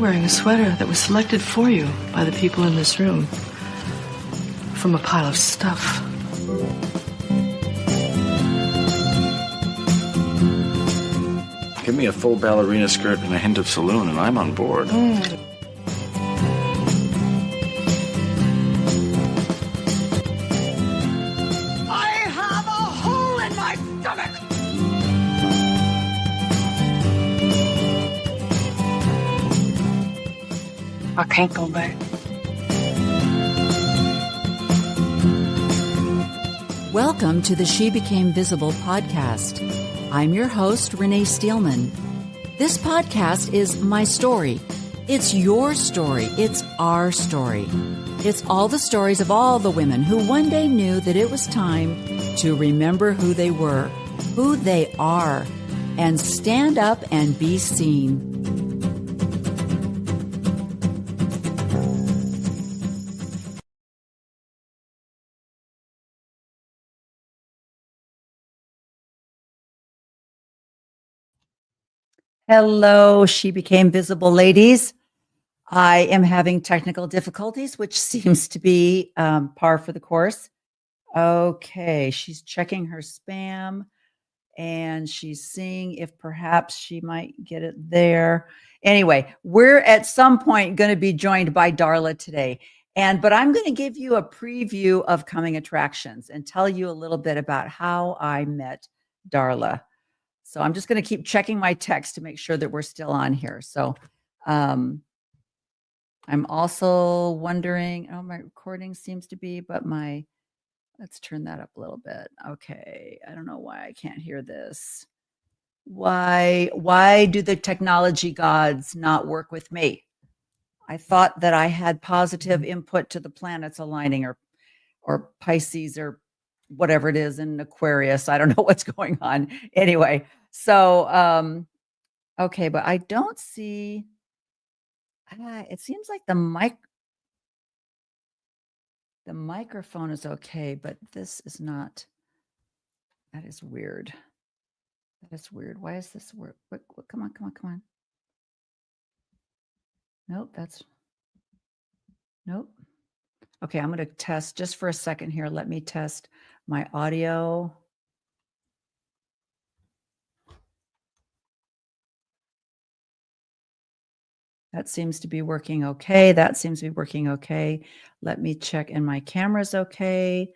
wearing a sweater that was selected for you by the people in this room from a pile of stuff. Give me a full ballerina skirt and a hint of saloon, and I'm on board. I can't go back. Welcome to the She Became Visible podcast. I'm your host, Renee Steelman. This podcast is my story. It's your story. It's our story. It's all the stories of all the women who one day knew that it was time to remember who they were, who they are, and stand up and be seen. Hello, She Became Visible ladies. I am having technical difficulties, which seems to be par for the course. Okay, she's checking her spam and she's seeing if perhaps she might get it there. Anyway, we're at some point going to be joined by Darla today. But I'm going to give you a preview of coming attractions and tell you a little bit about how I met Darla. So I'm just going to keep checking my text to make sure that we're still on here. So I'm also wondering, my recording seems to be, but let's turn that up a little bit. Okay. I don't know why I can't hear this. Why do the technology gods not work with me? I thought that I had positive input to the planets aligning or Pisces or whatever it is in Aquarius. I don't know what's going on. Anyway, so, okay, but I don't see, it seems like the microphone is okay, but this is not, that is weird. That is weird. Why is this weird? What, come on. Nope, nope. Okay, I'm going to test just for a second here. Let me test my audio. That seems to be working okay. That seems to be working okay. Let me check, and my camera's okay.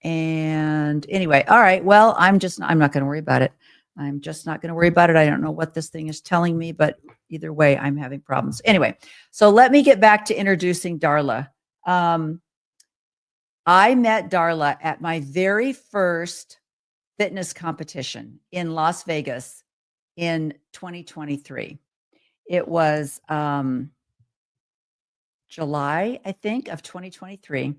And anyway, all right. Well, I'm not going to worry about it. I'm just not going to worry about it. I don't know what this thing is telling me, but either way, I'm having problems. Anyway, so let me get back to introducing Darla. I met Darla at my very first fitness competition in Las Vegas in 2023. It was July, I think, of 2023.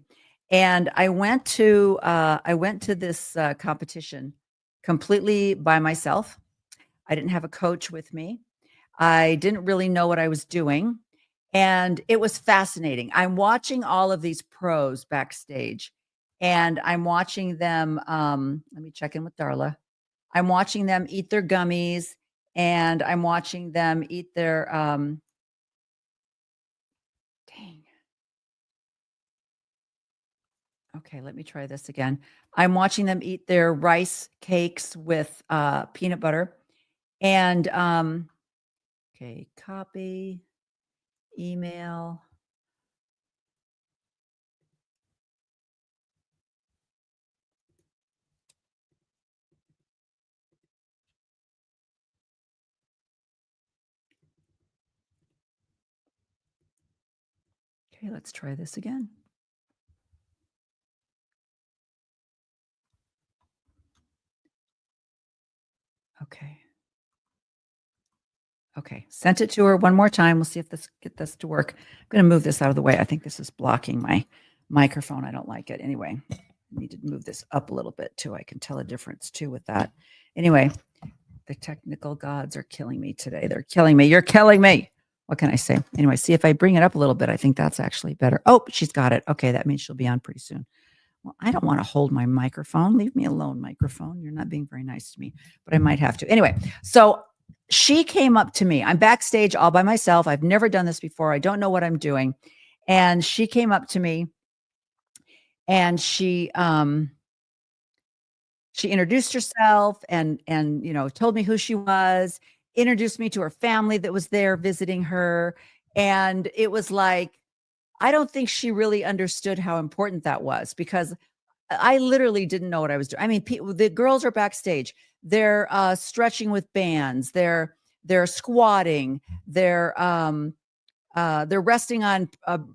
And I went to this competition completely by myself. I didn't have a coach with me. I didn't really know what I was doing. And it was fascinating. I'm watching all of these pros backstage, and I'm watching them. Let me check in with Darla. I'm watching them eat their gummies, and I'm watching them eat their, dang. Okay, let me try this again. I'm watching them eat their rice cakes with peanut butter. And, okay, copy, email. Okay, let's try this again. Okay, sent it to her one more time. We'll see if get this to work. I'm going to move this out of the way. I think this is blocking my microphone. I don't like it. Anyway, I need to move this up a little bit too. I can tell a difference too with that. Anyway, the technical gods are killing me today. They're killing me. You're killing me. What can I say? Anyway, see if I bring it up a little bit. I think that's actually better. Oh, she's got it. Okay, that means she'll be on pretty soon. Well, I don't want to hold my microphone. Leave me alone, microphone. You're not being very nice to me, but I might have to. Anyway, so she came up to me. I'm backstage all by myself. I've never done this before. I don't know what I'm doing. And she came up to me and she introduced herself and told me who she was, introduced me to her family that was there visiting her. And it was like, I don't think she really understood how important that was, because I literally didn't know what I was doing. I mean, the girls are backstage. They're stretching with bands. They're squatting. They're resting on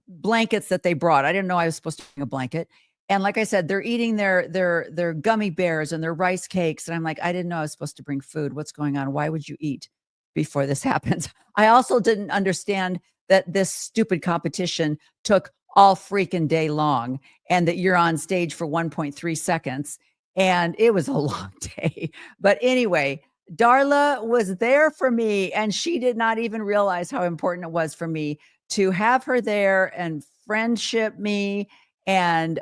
blankets that they brought. I didn't know I was supposed to bring a blanket. And like I said, they're eating their gummy bears and their rice cakes. And I'm like, I didn't know I was supposed to bring food. What's going on? Why would you eat before this happens? I also didn't understand that this stupid competition took all freaking day long and that you're on stage for 1.3 seconds. And it was a long day. But anyway, Darla was there for me, and she did not even realize how important it was for me to have her there and friendship me and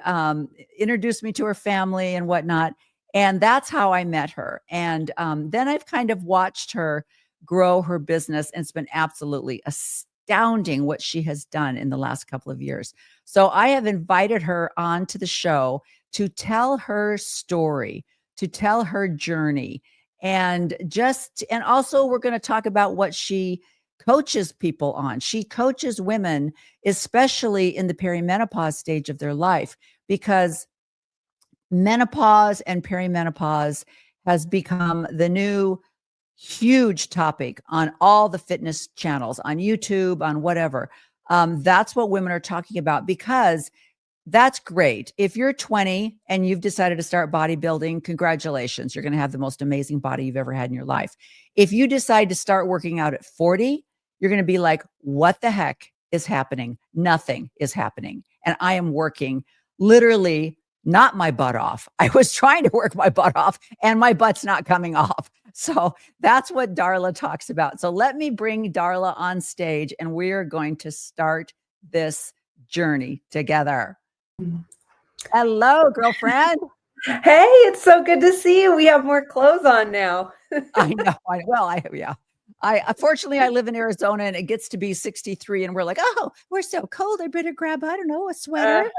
introduce me to her family and whatnot. And that's how I met her. And then I've kind of watched her grow her business, and it's been absolutely astounding what she has done in the last couple of years. So I have invited her onto the show to tell her story, to tell her journey. And also we're going to talk about what she coaches people on. She coaches women, especially in the perimenopause stage of their life, because menopause and perimenopause has become the new huge topic on all the fitness channels, on YouTube, on whatever. That's what women are talking about, because that's great. If you're 20 and you've decided to start bodybuilding, congratulations. You're going to have the most amazing body you've ever had in your life. If you decide to start working out at 40, you're going to be like, what the heck is happening? Nothing is happening. And I am working literally not my butt off. I was trying to work my butt off and my butt's not coming off. So that's what Darla talks about. So let me bring Darla on stage and we are going to start this journey together. Hello, girlfriend. Hey, it's so good to see you. We have more clothes on now. I know. Unfortunately, I live in Arizona and it gets to be 63 and we're like, oh, we're so cold. I better grab, I don't know, a sweater,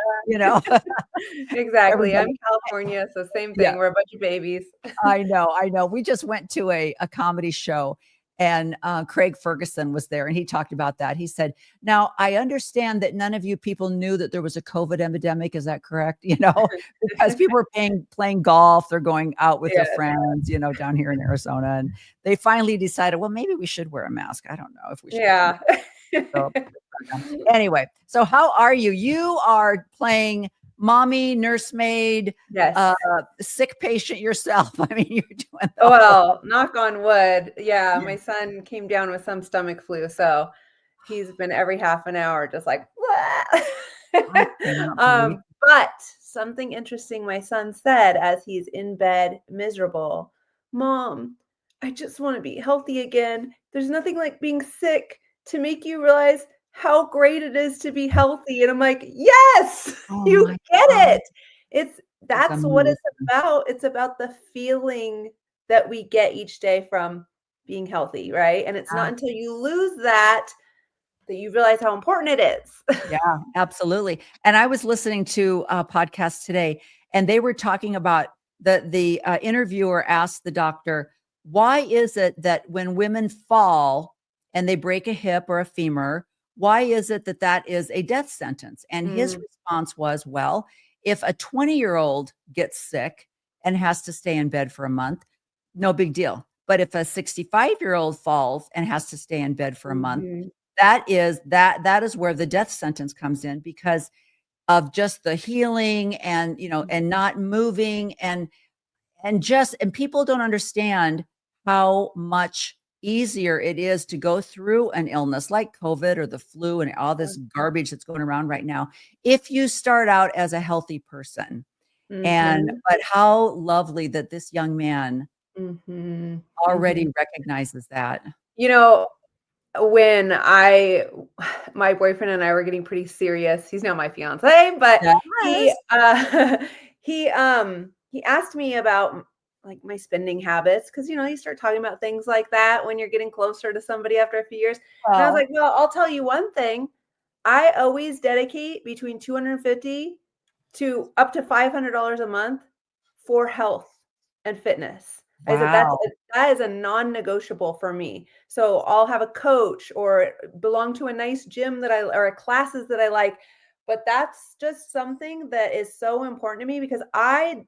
Exactly. I'm California, so same thing. Yeah. We're a bunch of babies. I know. We just went to a comedy show and Craig Ferguson was there and he talked about that. He said, now I understand that none of you people knew that there was a COVID epidemic. Is that correct? Because people were playing golf. They're going out with their friends, down here in Arizona. And they finally decided, well, maybe we should wear a mask. I don't know if we should. Yeah. So, anyway, so how are you? You are playing mommy, nursemaid, yes, sick patient yourself. I mean, you're doing well, knock on wood. Yeah, my son came down with some stomach flu, so he's been every half an hour just like, but something interesting my son said as he's in bed miserable, Mom, I just want to be healthy again. There's nothing like being sick to make you realize how great it is to be healthy. And I'm like, yes, you get it. That's what it's about. It's about the feeling that we get each day from being healthy, right? And it's not until you lose that you realize how important it is. Yeah, absolutely. And I was listening to a podcast today and they were talking about the interviewer asked the doctor, why is it that when women fall and they break a hip or a femur, why is it that is a death sentence? And his response was, well, if a 20-year-old gets sick and has to stay in bed for a month, no big deal. But if a 65-year-old falls and has to stay in bed for a month, that is where the death sentence comes in, because of just the healing and, and not moving and people don't understand how much easier it is to go through an illness like COVID or the flu and all this garbage that's going around right now, if you start out as a healthy person. But how lovely that this young man already recognizes that. When my boyfriend and I were getting pretty serious, he's now my fiance, but he asked me about like my spending habits. Cause you start talking about things like that when you're getting closer to somebody after a few years. And I was Well, like, well, I'll tell you one thing. I always dedicate between 250 to up to $500 a month for health and fitness. I said wow. that is a non-negotiable for me. So I'll have a coach or belong to a nice gym or classes that I like. But that's just something that is so important to me because I've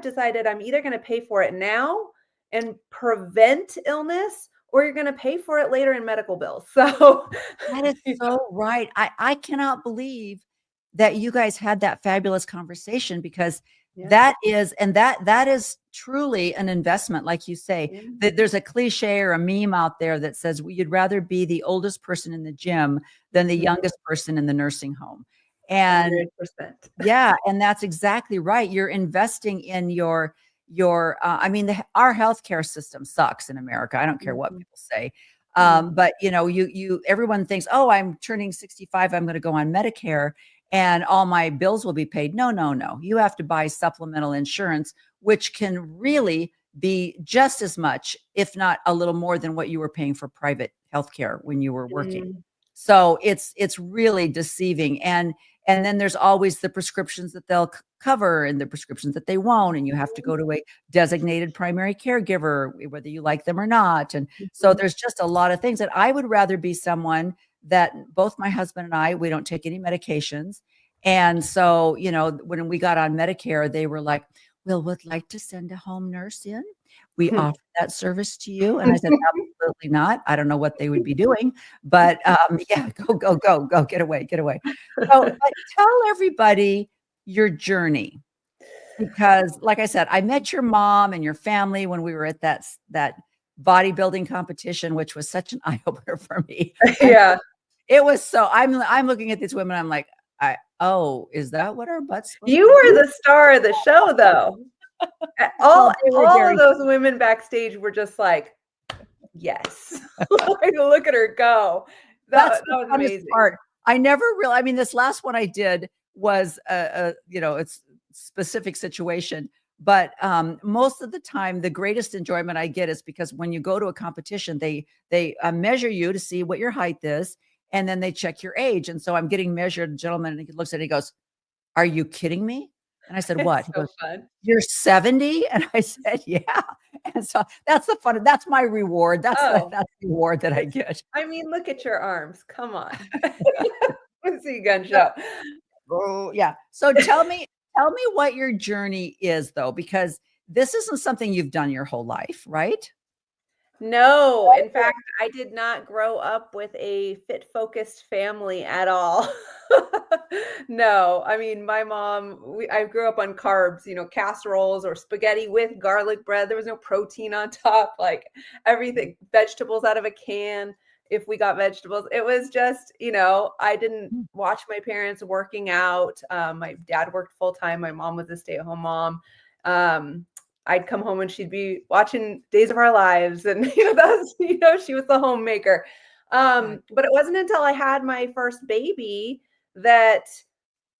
decided I'm either going to pay for it now and prevent illness, or you're going to pay for it later in medical bills. So That is so right. I cannot believe that you guys had that fabulous conversation because yeah, that is truly an investment, like you say. yeah. That there's a cliche or a meme out there that says you'd rather be the oldest person in the gym than the youngest person in the nursing home. And 100%. yeah, and that's exactly right. You're investing in I mean, our healthcare system sucks in America. I don't care what Mhm, people say. mhm, But everyone thinks, oh, I'm turning 65, I'm going to go on Medicare and all my bills will be paid. No, no, no. You have to buy supplemental insurance, which can really be just as much, if not a little more than what you were paying for private healthcare when you were working. mm, So it's really deceiving. And then there's always the prescriptions that they'll cover and the prescriptions that they won't. And you have to go to a designated primary caregiver, whether you like them or not. And so mhm. there's just a lot of things that I would rather be someone that both my husband and I, we don't take any medications. And so, when we got on Medicare, they were like, well, would like to send a home nurse in. We offer that service to you. And I said, absolutely not. I don't know what they would be doing, but yeah, go, get away, get away. So, but tell everybody your journey because, like I said, I met your mom and your family when we were at that bodybuilding competition, which was such an eye opener for me. Yeah. It was so. I'm looking at these women. I'm like, is that what our butt's supposed You to were do? the star of the show, though. Well, All they were all of very. those women backstage were just like, "Yes." Like, look at her go. That's That the was funnest amazing. part. I never really. I mean, this last one I did was it's specific situation. But most of the time, the greatest enjoyment I get is because when you go to a competition, they measure you to see what your height is, and then they check your age. And so I'm getting measured. A gentleman, and he looks at it, he goes, "Are you kidding me?" And I said, "What?" It's He so goes, fun. "You're 70?" And I said, "Yeah." And so that's the fun. That's my reward. Oh, That's the reward that I it's get. I mean, look at your arms. Come on. Let's see gun show. Oh, yeah. So tell me what your journey is though, because this isn't something you've done your whole life, right? No, in fact, I did not grow up with a fit-focused family at all. No, I mean, my mom, I grew up on carbs, casseroles or spaghetti with garlic bread. There was no protein on top, like everything, vegetables out of a can if we got vegetables. It was just, I didn't Mm, watch my parents working out. My dad worked full time. My mom was a stay-at-home mom. Um, I'd come home and she'd be watching Days of Our Lives, and she was the homemaker. right. But it wasn't until I had my first baby that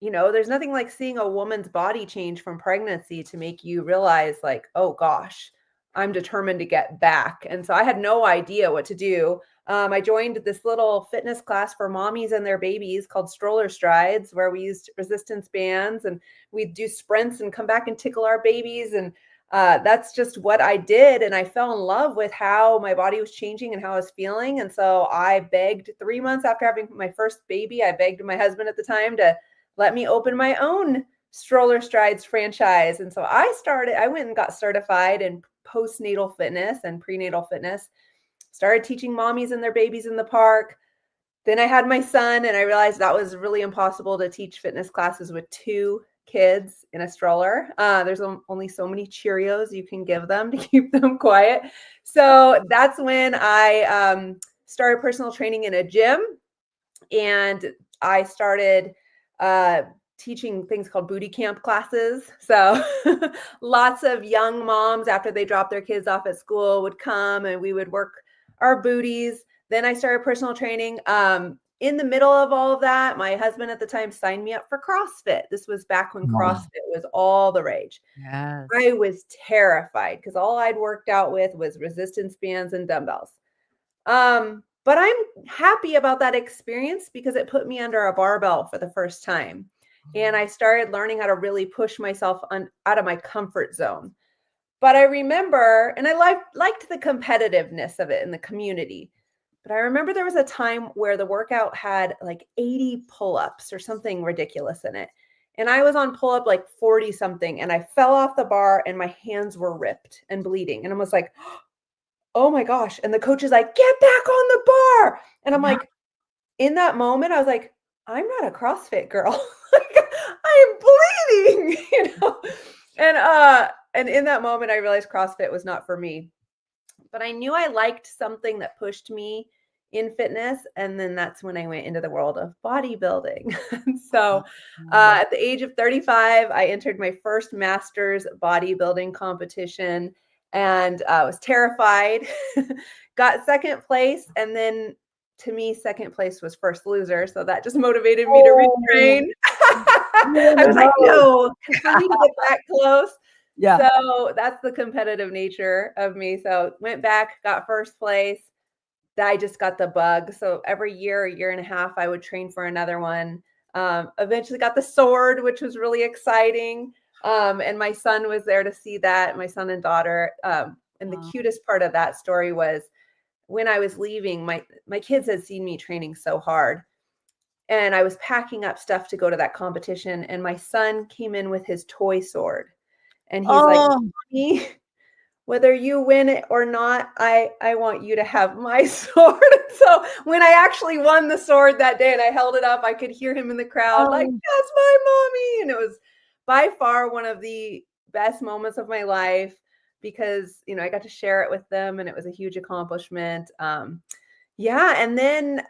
there's nothing like seeing a woman's body change from pregnancy to make you realize, like, oh gosh, I'm determined to get back. And so I had no idea what to do. I joined this little fitness class for mommies and their babies called Stroller Strides, where we used resistance bands and we'd do sprints and come back and tickle our babies. And that's just what I did. And I fell in love with how my body was changing and how I was feeling. And so I begged 3 months after having my first baby, I begged my husband at the time to let me open my own Stroller Strides franchise. And so I went and got certified in postnatal fitness and prenatal fitness, started teaching mommies and their babies in the park. Then I had my son, and I realized that was really impossible to teach fitness classes with two kids in a stroller. There's only so many Cheerios you can give them to keep them quiet. So that's when I started personal training in a gym, and I started teaching things called booty camp classes. So lots of young moms, after they dropped their kids off at school, would come and we would work our booties. Then I started personal training in the middle of all of that, my husband at the time signed me up for CrossFit. This was back when Wow. CrossFit was all the rage. Yes. I was terrified because all I'd worked out with was resistance bands and dumbbells. But I'm happy about that experience because it put me under a barbell for the first time. And I started learning how to really push myself out of my comfort zone. But I remember, and I liked the competitiveness of it in the community. But I remember there was a time where the workout had like 80 pull-ups or something ridiculous in it. And I was on pull-up like 40 something, and I fell off the bar and my hands were ripped and bleeding. And I was like, oh my gosh. And the coach is like, get back on the bar. And I'm Yeah. like, in that moment, I was like, I'm not a CrossFit girl. Like, I am bleeding, And in that moment, I realized CrossFit was not for me. But I knew I liked something that pushed me in fitness. And then that's when I went into the world of bodybuilding. So at the age of 35, I entered my first master's bodybuilding competition and was terrified, got second place. And then to me, second place was first loser. So that just motivated me to retrain. I was like, no, for me to get that close. Yeah. So that's the competitive nature of me. So went back, got first place. I just got the bug. So every year, a year and a half, I would train for another one. Eventually got the sword, which was really exciting. And my son was there to see that, my son and daughter. And the cutest part of that story was when I was leaving, my kids had seen me training so hard. And I was packing up stuff to go to that competition. And my son came in with his toy sword. And he's like, Mommy, whether you win it or not, I want you to have my sword. So when I actually won the sword that day and I held it up, I could hear him in the crowd like, that's my mommy. And it was by far one of the best moments of my life because, I got to share it with them and it was a huge accomplishment. Yeah. And then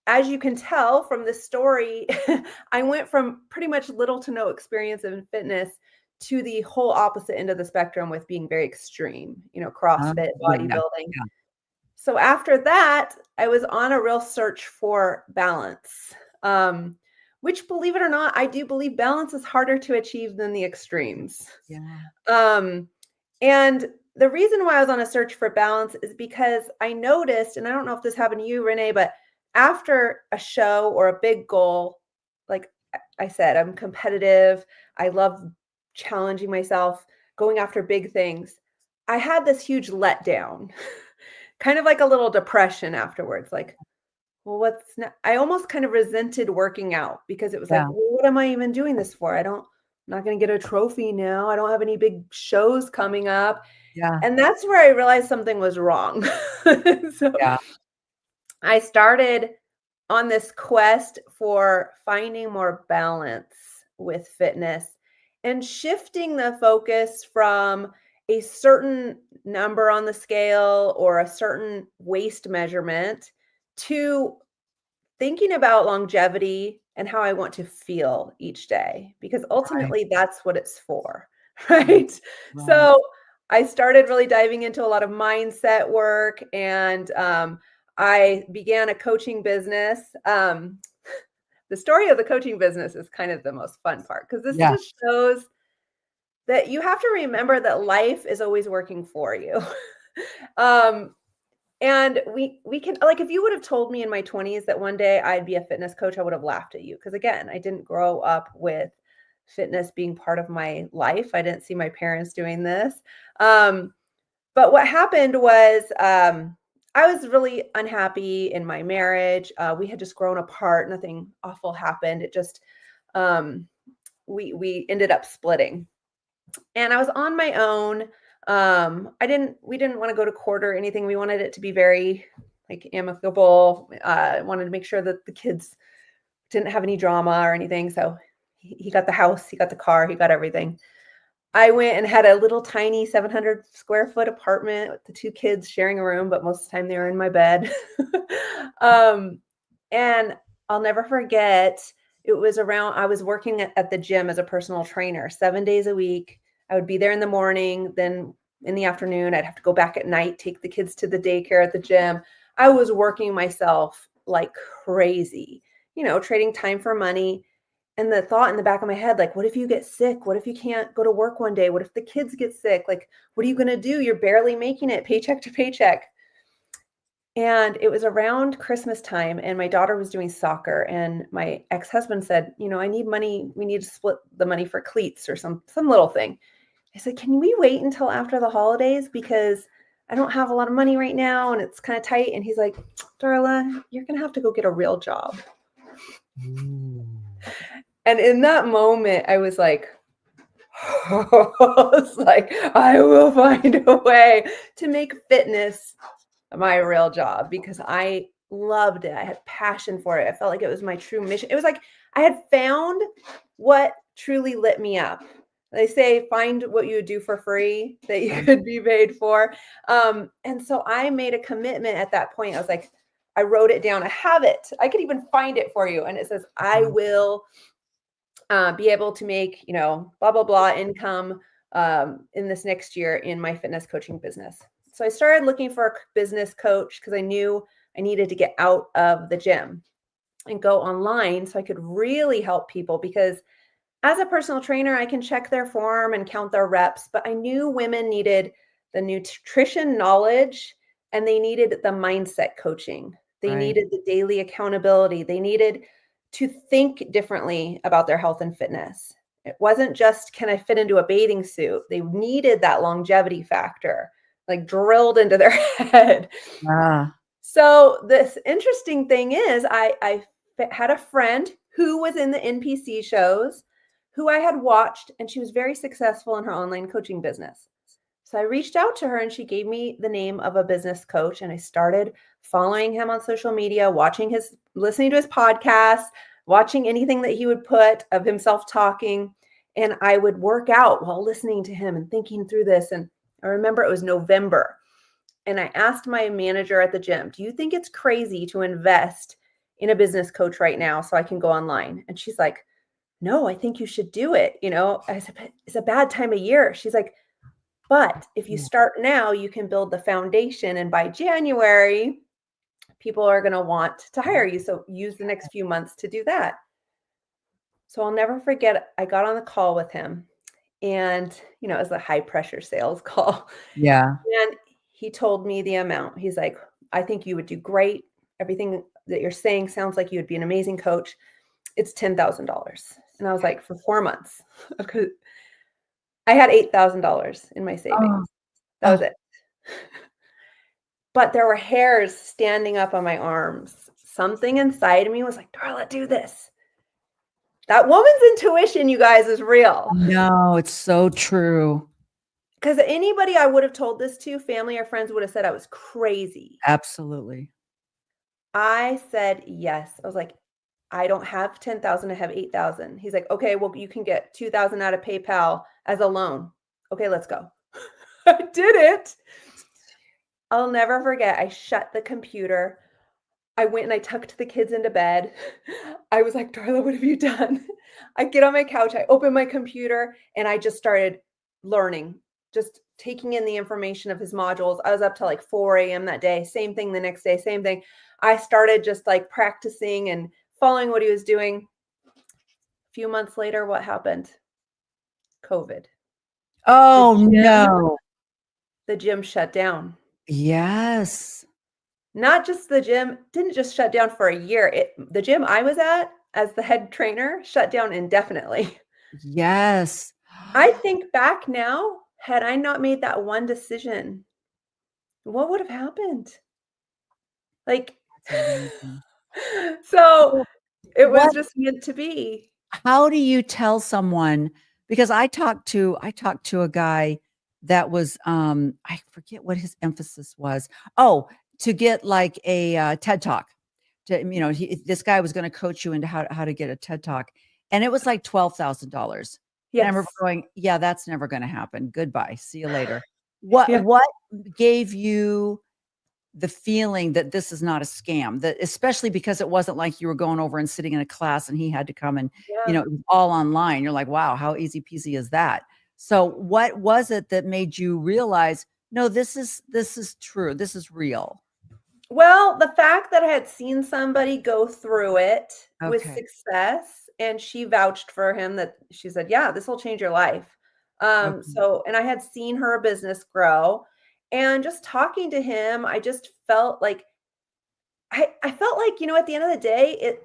as you can tell from this story, I went from pretty much little to no experience in fitness to the whole opposite end of the spectrum with being very extreme, CrossFit, bodybuilding. Yeah. So after that, I was on a real search for balance, which, believe it or not, I do believe balance is harder to achieve than the extremes. Yeah. And the reason why I was on a search for balance is because I noticed, and I don't know if this happened to you, Renee, but after a show or a big goal, like I said, I'm competitive. I love challenging myself, going after big things. I had this huge letdown, kind of like a little depression afterwards. Like, well, I almost kind of resented working out because it was like, well, what am I even doing this for? I'm not going to get a trophy now. I don't have any big shows coming up. Yeah. And that's where I realized something was wrong. So I started on this quest for finding more balance with fitness and shifting the focus from a certain number on the scale or a certain waist measurement to thinking about longevity and how I want to feel each day, because ultimately that's what it's for, right? So I started really diving into a lot of mindset work, and I began a coaching business. The story of the coaching business is kind of the most fun part because this just shows that you have to remember that life is always working for you. And we can, like, if you would have told me in my 20s that one day I'd be a fitness coach, I would have laughed at you. Because again, I didn't grow up with fitness being part of my life. I didn't see my parents doing this. But what happened was I was really unhappy in my marriage. We had just grown apart. Nothing awful happened. It just, we ended up splitting. And I was on my own. We didn't want to go to court or anything. We wanted it to be very like amicable. Wanted to make sure that the kids didn't have any drama or anything. So he got the house, he got the car, he got everything. I went and had a little tiny 700 square foot apartment with the two kids sharing a room, but most of the time they were in my bed. And I'll never forget, it was I was working at the gym as a personal trainer 7 days a week. I would be there in the morning, then in the afternoon, I'd have to go back at night, take the kids to the daycare at the gym. I was working myself like crazy, trading time for money. And the thought in the back of my head, like, what if you get sick? What if you can't go to work one day? What if the kids get sick? Like, what are you going to do? You're barely making it paycheck to paycheck. And it was around Christmas time, and my daughter was doing soccer, and my ex-husband said, I need money. We need to split the money for cleats or some little thing. I said, can we wait until after the holidays? Because I don't have a lot of money right now and it's kind of tight. And he's like, Darla, you're going to have to go get a real job. And in that moment, I was like, I will find a way to make fitness my real job, because I loved it. I had passion for it. I felt like it was my true mission. It was like I had found what truly lit me up. They say, find what you would do for free that you could be paid for. And so I made a commitment at that point. I was like, I wrote it down. I have it. I could even find it for you. And it says, I will be able to make, blah, blah, blah income in this next year in my fitness coaching business. So I started looking for a business coach because I knew I needed to get out of the gym and go online so I could really help people, because as a personal trainer, I can check their form and count their reps, but I knew women needed the nutrition knowledge and they needed the mindset coaching. They needed the daily accountability. They needed to think differently about their health and fitness. It wasn't just, can I fit into a bathing suit? They needed that longevity factor, like drilled into their head. So this interesting thing is I had a friend who was in the NPC shows, who I had watched, and she was very successful in her online coaching business. So I reached out to her and she gave me the name of a business coach, and I started following him on social media, listening to his podcasts, watching anything that he would put of himself talking. And I would work out while listening to him and thinking through this. And I remember it was November. And I asked my manager at the gym, do you think it's crazy to invest in a business coach right now so I can go online? And she's like, no, I think you should do it. I said, it's a bad time of year. She's like, but if you start now, you can build the foundation. And by January, people are going to want to hire you. So use the next few months to do that. So I'll never forget, I got on the call with him, and, it was a high pressure sales call. Yeah. And he told me the amount. He's like, I think you would do great. Everything that you're saying sounds like you would be an amazing coach. It's $10,000. And I was like, for 4 months. I had $8,000 in my savings. That was it. But there were hairs standing up on my arms. Something inside of me was like, Darla, do this. That woman's intuition, you guys, is real. No, it's so true. Because anybody I would have told this to, family or friends, would have said I was crazy. Absolutely. I said yes. I was like, I don't have 10,000, I have 8,000. He's like, okay, well, you can get 2,000 out of PayPal as a loan. Okay, let's go. I did it. I'll never forget. I shut the computer. I went and I tucked the kids into bed. I was like, Darla, what have you done? I get on my couch, I open my computer, and I just started learning, just taking in the information of his modules. I was up till like 4 a.m. that day. Same thing the next day, same thing. I started just like practicing and following what he was doing. A few months later, what happened? COVID. Oh, no. The gym shut down. Yes. Not just the gym, didn't just shut down for a year. The gym I was at as the head trainer shut down indefinitely. Yes. I think back now, had I not made that one decision, what would have happened? Like, so it was just meant to be. How do you tell someone? Because I talked to a guy that was, I forget what his emphasis was. Oh, to get like a TED Talk. This guy was going to coach you into how to get a TED Talk, and it was like $12,000. Yes. And I remember going, yeah, that's never going to happen. Goodbye. See you later. What gave you the feeling that this is not a scam? That, especially because it wasn't like you were going over and sitting in a class and he had to come and, it was all online. You're like, wow, how easy peasy is that? So what was it that made you realize, no, this is true. This is real? Well, the fact that I had seen somebody go through it with Okay. success, and she vouched for him that she said, "Yeah, this will change your life." Okay. So and I had seen her business grow, and just talking to him, I just felt like I felt like, at the end of the day,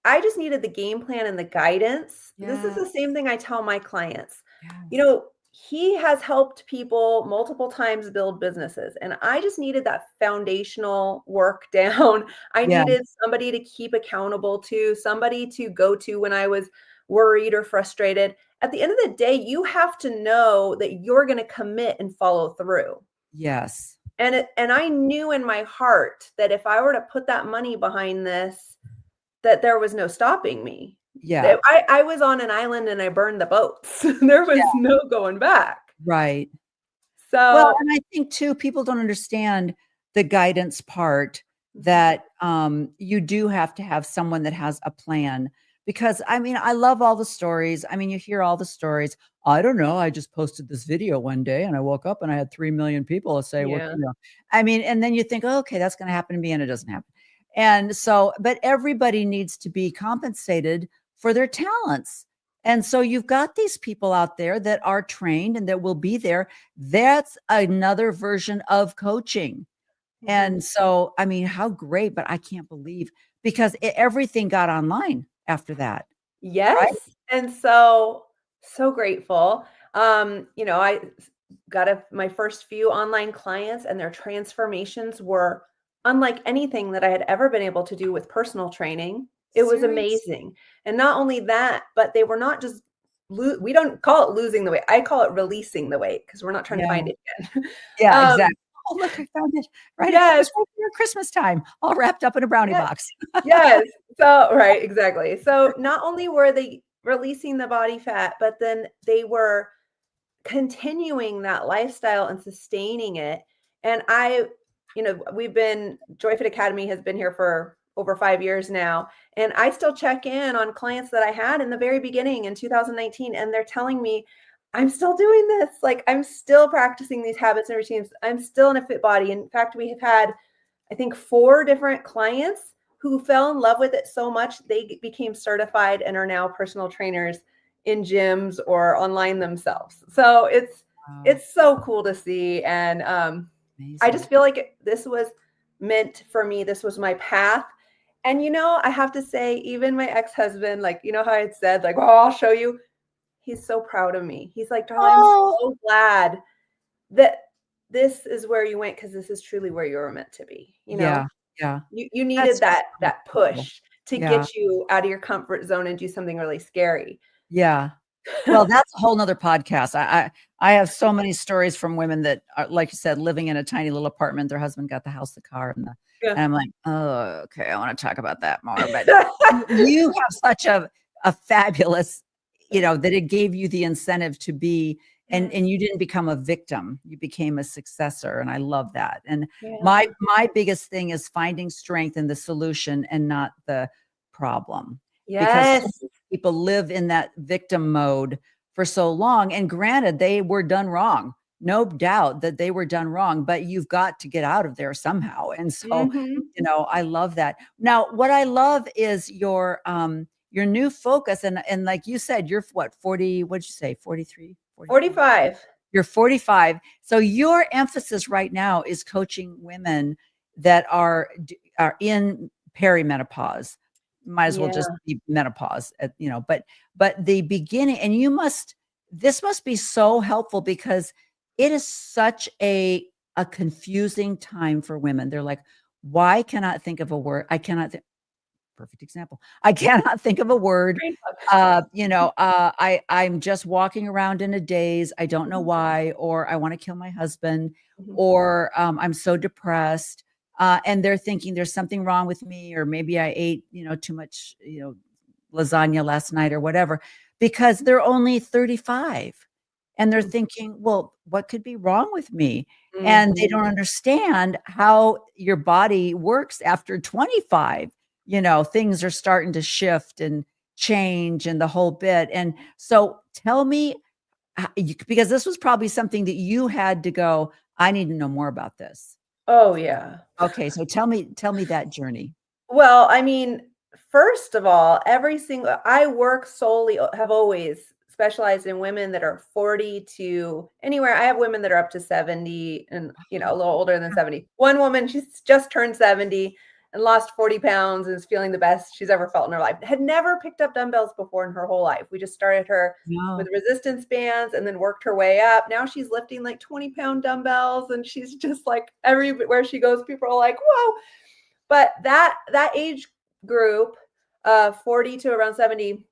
I just needed the game plan and the guidance. This is Yeah. the same thing I tell my clients. You Yes. know, he has helped people multiple times build businesses, and I just needed that foundational work down. I Yeah. needed somebody to keep accountable to, somebody to go to when I was worried or frustrated. At the end of the day, you have to know that you're going to commit and follow through. Yes. And I knew in my heart that if I were to put that money behind this, that there was no stopping me. Yeah. That I was on an island and I burned the boats. There was Yeah. no going back. Right. Well, So and I think too, people don't understand the guidance part mhm, that you do have to have someone that has a plan. Because I mean, I love all the stories. I mean, you hear all the stories. I don't know. I just posted this video one day and I woke up and I had 3 million people say, what, yeah. I mean, and then you think, oh, okay, that's going to happen to me. And it doesn't happen. And so, but everybody needs to be compensated for their talents. And so you've got these people out there that are trained and that will be there. That's another version of coaching. Mhm. And so, I mean, how great, but I can't believe because everything got online after that, right? Yes, and so grateful. I got my first few online clients, and their transformations were unlike anything that I had ever been able to do with personal training. It was Serious. amazing, and not only that, but they were not just we don't call it losing the weight. I call it releasing the weight because we're not trying to Yeah. find it again. Yeah, Um, exactly. Oh, look, I found it. Right. It yes, was right here at Christmas time, all wrapped up in a brownie yes, box. yes. So right, exactly. So not only were they releasing the body fat, but then they were continuing that lifestyle and sustaining it. And we've been Joyfit Academy has been here for over 5 years now. And I still check in on clients that I had in the very beginning in 2019. And they're telling me, I'm still doing this. Like I'm still practicing these habits and routines. I'm still in a fit body. In fact, we have had, I think, 4 different clients who fell in love with it so much they became certified and are now personal trainers in gyms or online themselves. So Wow, it's so cool to see, and I amazing. just feel like this was meant for me. This was my path. And I have to say, even my ex-husband, like how I had said, like, "Oh, I'll show you." He's so proud of me. He's like, "Darla, I'm Oh, so glad that this is where you went because this is truly where you were meant to be." yeah, yeah. You needed That's just so that cool. push to Yeah, get you out of your comfort zone and do something really scary. yeah. Well, that's a whole nother podcast. I have so many stories from women that are, like you said, living in a tiny little apartment. Their husband got the house, the car, Yeah. and I'm like, oh, okay, I want to talk about that more. But you have such a fabulous, that it gave you the incentive to be, and Yes. you didn't become a victim. You became a successor, and I love that. And my Yeah. my biggest thing is finding strength in the solution and not the problem, because so Yes. many people live in that victim mode for so long. And granted, they were done wrong. No doubt that they were done wrong, but you've got to get out of there somehow. And so, Mhm. I love that. Now, what I love is your new focus. And like you said, you're what, 40, what'd you say, 43, 44? 45. You're 45. So your emphasis right now is coaching women that are in perimenopause. Might as well just Yeah. be menopause, but the beginning, and this must be so helpful because it is such a confusing time for women. They're like, why cannot think of a word? I cannot think. Perfect example. I cannot think of a word. Brain fog. I'm just walking around in a daze. I don't know Mhm. why, or I want to kill my husband, Mhm. or I'm so depressed. And they're thinking there's something wrong with me, or maybe I ate, too much, lasagna last night or whatever, because they're only 35 and they're Mhm. thinking, well, what could be wrong with me? And they Mhm. don't understand how your body works after 25. Things are starting to shift and change and the whole bit. And so tell me, because this was probably something that you had to go, I need to know more about this. Oh, yeah. Okay, so tell me that journey. Well, I mean, first of all, I work solely, have always specialized in women that are 40 to anywhere. I have women that are up to 70 and, a little older than 70. One woman, she's just turned 70 and lost 40 pounds and is feeling the best she's ever felt in her life. Had never picked up dumbbells before in her whole life. We just started her with No. resistance bands and then worked her way up. Now she's lifting like 20-pound dumbbells and she's just like everywhere she goes, people are like, whoa. But that age group, 40 to around 70,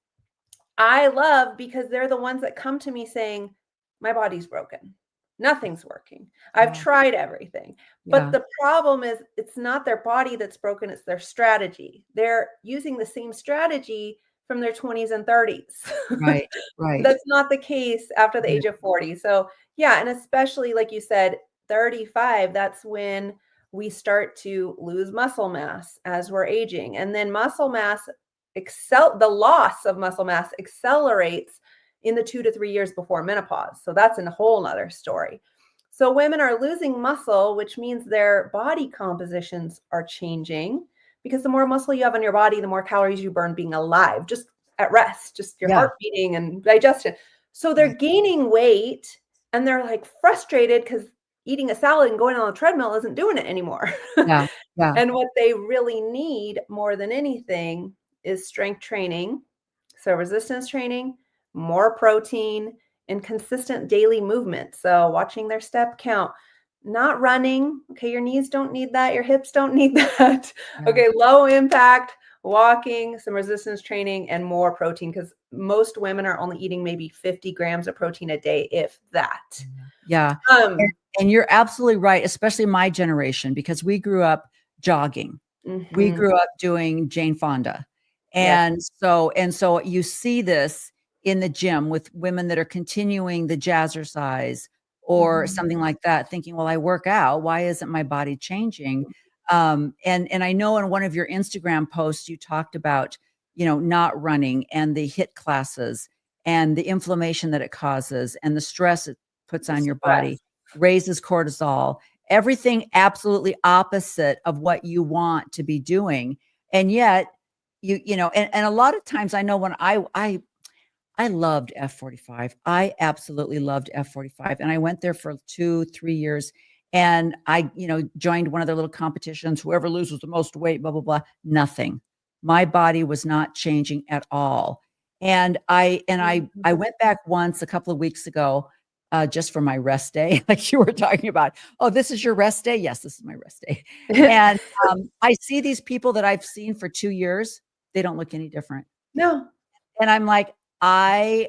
I love because they're the ones that come to me saying, "My body's broken. Nothing's working. I've Yeah. tried everything." But Yeah. the problem is it's not their body that's broken, it's their strategy. They're using the same strategy from their 20s and 30s. Right. Right. That's not the case after the Yeah. age of 40. So, yeah, and especially like you said, 35, that's when we start to lose muscle mass as we're aging. And then the loss of muscle mass accelerates in the 2 to 3 years before menopause. So that's a whole nother story. So women are losing muscle, which means their body compositions are changing because the more muscle you have on your body, the more calories you burn being alive, just at rest, just your Yeah. heart beating and digestion. So they're Right. gaining weight and they're like frustrated because eating a salad and going on a treadmill isn't doing it anymore. Yeah. Yeah. And what they really need more than anything is strength training. So resistance training, more protein, and consistent daily movement. So watching their step count, not running. Okay, your knees don't need that. Your hips don't need that. Yeah. Okay, low impact, walking, some resistance training, and more protein because most women are only eating maybe 50 grams of protein a day, if that. Yeah. And you're absolutely right, especially my generation, because we grew up jogging. We Mhm. grew up doing Jane Fonda. Yes. And so you see this in the gym with women that are continuing the jazzercise or Mhm. something like that, thinking, well, I work out. Why isn't my body changing? And I know in one of your Instagram posts, you talked about, not running and the HIIT classes and the inflammation that it causes and the stress it puts The on your stress. body, raises cortisol, everything absolutely opposite of what you want to be doing. And yet and a lot of times I know when I loved F45. I absolutely loved F45. And I went there for 2, 3 years and I, joined one of their little competitions, whoever loses the most weight, blah, blah, blah, nothing. My body was not changing at all. And I Mhm. went back once a couple of weeks ago, just for my rest day, like you were talking about. Oh, this is your rest day? Yes, this is my rest day. And I see these people that I've seen for 2 years, they don't look any different. No. And I'm like, I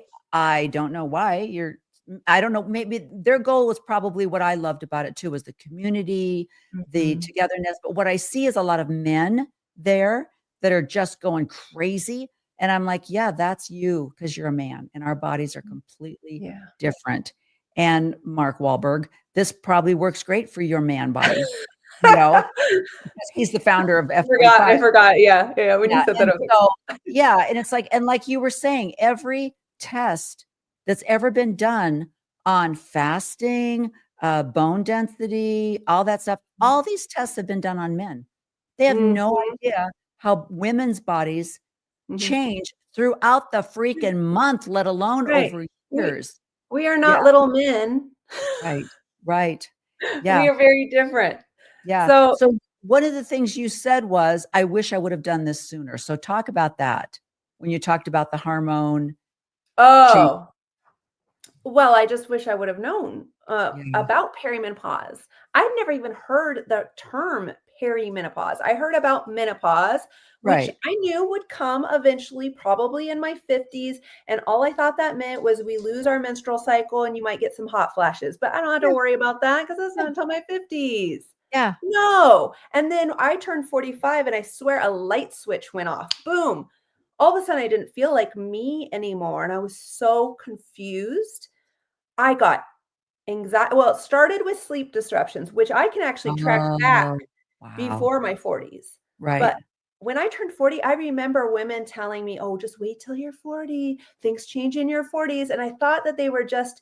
don't know why I don't know, maybe their goal was probably what I loved about it too, was the community, the Mhm. togetherness. But what I see is a lot of men there that are just going crazy. And I'm like, yeah, that's you because you're a man and our bodies are completely Yeah. different. And Mark Wahlberg, this probably works great for your man body, you know, because he's the founder of I F45. forgot. Yeah, yeah, when you Yeah, said that, and I was so like, yeah, and it's like and like you were saying, every test that's ever been done on fasting, bone density, all that stuff, all these tests have been done on men. They have no mhm, idea how women's bodies mhm. change throughout the freaking month, let alone Right. over We years. we are Yeah, not little men. right, right. Yeah, We are very different. yeah. So, So one of the things you said was, "I wish I would have done this sooner." So talk about that when you talked about the hormone change. oh, well, I just wish I would have known, Yeah. about perimenopause. I've never even heard the term perimenopause. I heard about menopause, which Right. I knew would come eventually, probably in my 50s, and all I thought that meant was we lose our menstrual cycle and you might get some hot flashes, but I don't have to Yeah, worry about that because it's yeah, not until my 50s. yeah. No, and then I turned 45 and I swear a light switch went off. Boom. All of a sudden I didn't feel like me anymore, and I was so confused. I got anxiety. Well, it started with sleep disruptions, which I can actually track back Oh, wow. before my 40s. Right. But when I turned 40, I remember women telling me, "Oh, just wait till you're 40. Things change in your 40s." And I thought that they were just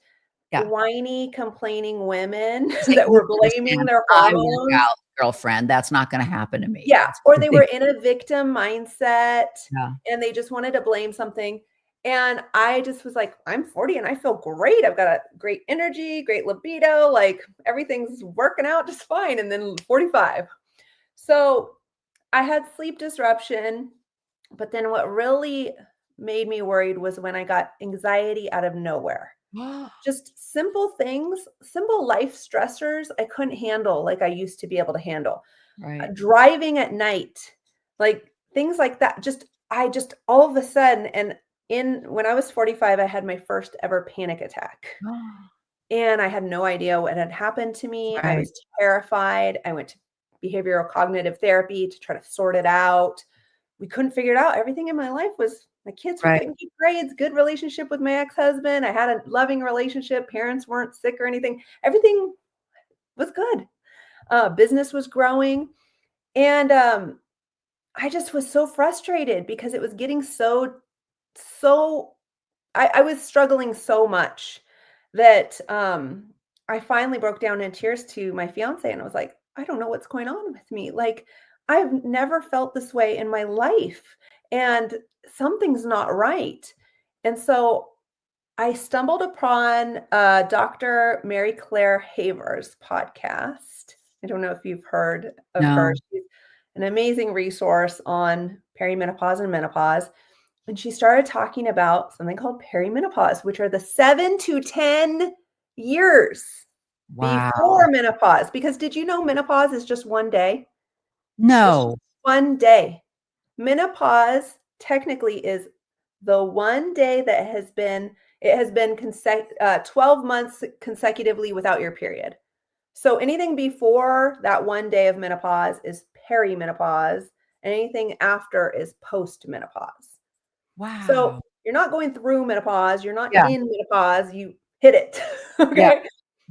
whiny, complaining women Say, that "You were blaming understand, their I work hormones. out, girlfriend. That's not going to happen to me." Yeah, That's or what they they were in a victim mindset Yeah. and they just wanted to blame something. And I just was like, I'm 40 and I feel great. I've got a great energy, great libido, like everything's working out just fine. And then 45. So I had sleep disruption, but then what really made me worried was when I got anxiety out of nowhere. Just simple things, simple life stressors I couldn't handle like I used to be able to handle. Right. Driving at night, like things like that. I just all of a sudden, and when I was 45, I had my first ever panic attack. And I had no idea what had happened to me. I Right. was terrified. I went to behavioral cognitive therapy to try to sort it out. We couldn't figure it out. Everything in my life was my kids were Right. getting good grades, good relationship with my ex-husband. I had a loving relationship. Parents weren't sick or anything. Everything was good. Business was growing. And I just was so frustrated because it was getting so I was struggling so much that I finally broke down in tears to my fiance and I was like, I don't know what's going on with me. Like, I've never felt this way in my life and something's not right. And so I stumbled upon Dr. Mary Claire Haver's podcast. I don't know if you've heard of her. No. She's an amazing resource on perimenopause and menopause. And she started talking about something called perimenopause, which are the 7 to 10 years Wow. before menopause. Because did you know menopause is just one day? It's just No. one day. Menopause technically is the one day that it has been 12 months consecutively without your period. So anything before that one day of menopause is perimenopause, and anything after is postmenopause. So Wow. you're not going through menopause, you're not Yeah. in menopause, you hit it. Yeah. Okay. So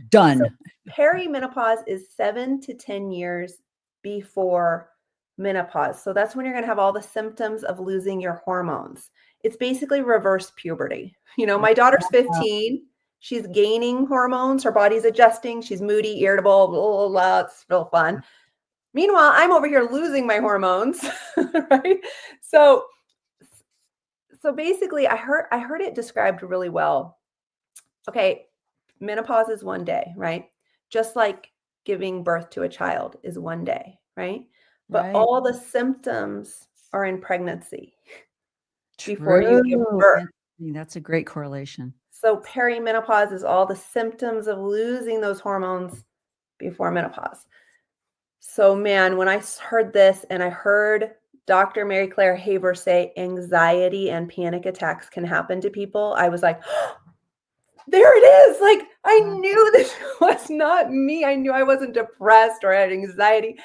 Done. perimenopause is 7 to 10 years before menopause. So that's when you're going to have all the symptoms of losing your hormones. It's basically reverse puberty. You know, my daughter's Wow. 15. She's gaining hormones. Her body's adjusting. She's moody, irritable, blah, blah, blah. It's real fun. Meanwhile, I'm over here losing my hormones, right? So basically I heard it described really well. Okay, menopause is one day, right? Just like giving birth to a child is one day, right? But Right. all the symptoms are in pregnancy before you give True. birth. Interesting. That's a great correlation. So perimenopause is all the symptoms of losing those hormones before menopause. So man, when I heard this and I heard Dr. Mary Claire Haver say anxiety and panic attacks can happen to people, I was like, there it is. Like, I Wow. knew this was not me. I knew I wasn't depressed or had anxiety.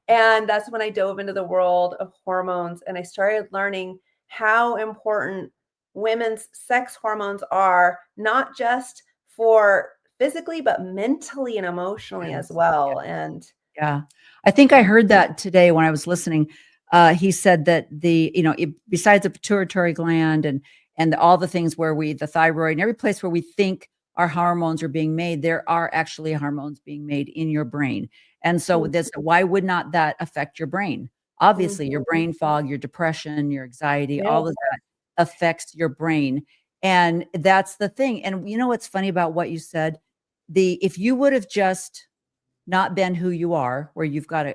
And that's when I dove into the world of hormones and I started learning how important women's sex hormones are, not just for physically, but mentally and emotionally as Yes. well. And Yeah. I think I heard that today when I was listening. He said that besides the pituitary gland and all the things where the thyroid and every place where we think our hormones are being made, there are actually hormones being made in your brain. And so why would not that affect your brain? Obviously, your brain fog, your depression, your anxiety, yeah. all of that affects your brain. And that's the thing. And you know what's funny about what you said? If you would have just not been who you are, where you've got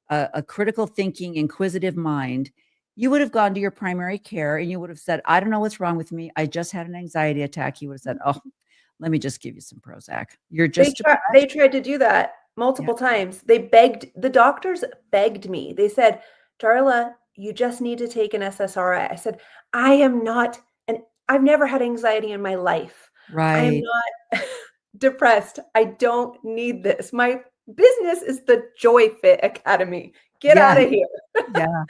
a critical thinking, inquisitive mind, you would have gone to your primary care and you would have said, I don't know what's wrong with me. I just had an anxiety attack. You would have said, oh, let me just give you some Prozac. You're just They tried to do that Yeah. multiple times. The doctors begged me. They said, Darla, you just need to take an SSRI. I said, I am not, and I've never had anxiety in my life. I am Right. not depressed. I don't need this. My business is the Joy Fit Academy. Get out Yeah. of here. Yeah.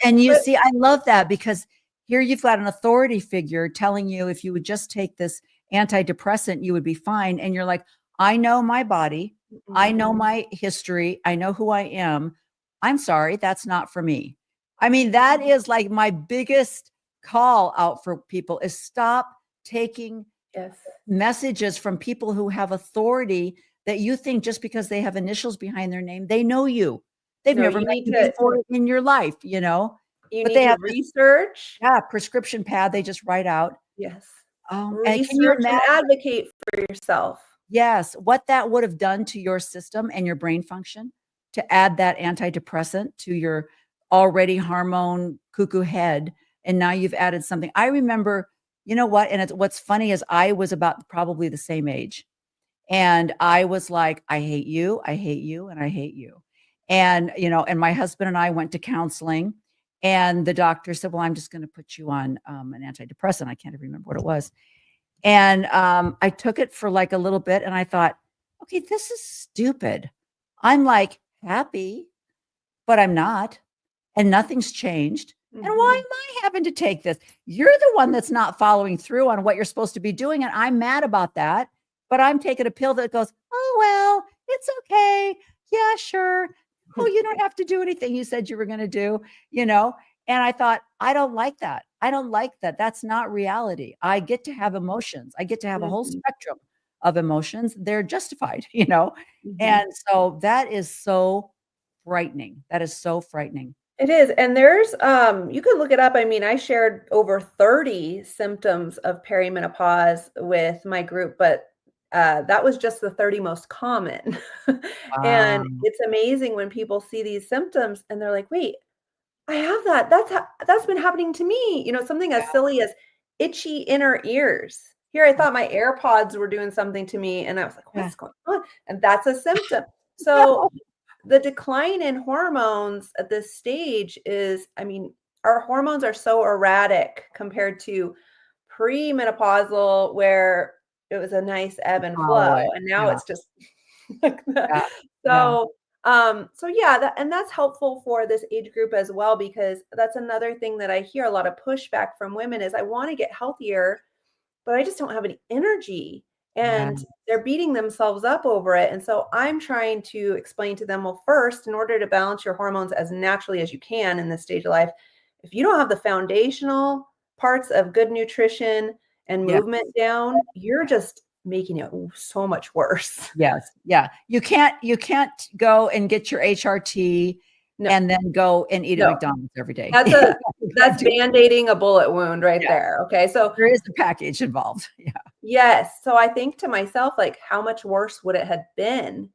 And you But see, I love that because here you've got an authority figure telling you if you would just take this antidepressant, you would be fine. And you're like, I know my body. I know my history. I know who I am. I'm sorry, that's not for me. I mean, that is like my biggest call out for people is stop taking Yes. messages from people who have authority that you think just because they have initials behind their name, they know you. They've No, never you met need you to before in your life, you know, you but need they to have this, research. yeah, prescription pad they just write out. Yes. And can you Research and imagine? advocate for yourself. Yes, what that would have done to your system and your brain function to add that antidepressant to your already hormone cuckoo head. And now you've added something. I remember, you know what? And what's funny is I was about probably the same age. And I was like, I hate you, I hate you, and I hate you. And, you know, and my husband and I went to counseling, and the doctor said, well, I'm just going to put you on an antidepressant. I can't even remember what it was. And I took it for like a little bit and I thought, okay, this is stupid. I'm like happy, but I'm not. And nothing's changed. And why am I having to take this? You're the one that's not following through on what you're supposed to be doing. And I'm mad about that. But I'm taking a pill that goes, oh, well, it's okay. Yeah, sure. Oh, you don't have to do anything you said you were going to do, you know? And I thought, I don't like that. I don't like that. That's not reality. I get to have emotions. I get to have a whole Mhm. spectrum of emotions. They're justified, you know? Mhm. And so that is so frightening. That is so frightening. It is. And there's you could look it up. I mean, I shared over 30 symptoms of perimenopause with my group, but that was just the 30 most common. And Wow. it's amazing when people see these symptoms and they're like, "Wait, I have that. That's been happening to me." You know, something as silly as itchy inner ears. Here I thought my AirPods were doing something to me and I was like, Yeah. "What's going on?" And that's a symptom. So No. the decline in hormones at this stage is, I mean, our hormones are so erratic compared to premenopausal, where it was a nice ebb and Follow flow, it. and now Yeah. it's just like that. Yeah. Yeah. So, so yeah, and that's helpful for this age group as well, because that's another thing that I hear a lot of pushback from women is I want to get healthier, but I just don't have any energy. Yeah. And they're beating themselves up over it. And so I'm trying to explain to them, well, first, in order to balance your hormones as naturally as you can in this stage of life, if you don't have the foundational parts of good nutrition and Yeah. movement down, you're just making it so much worse. Yes. Yeah. You can't go and get your HRT No, and then go and eat at no, McDonald's every day. that's a You can't that's do. band-aiding a bullet wound right Yeah. there. Okay. So There is a package involved. Yeah. yes. So I think to myself, like, how much worse would it have been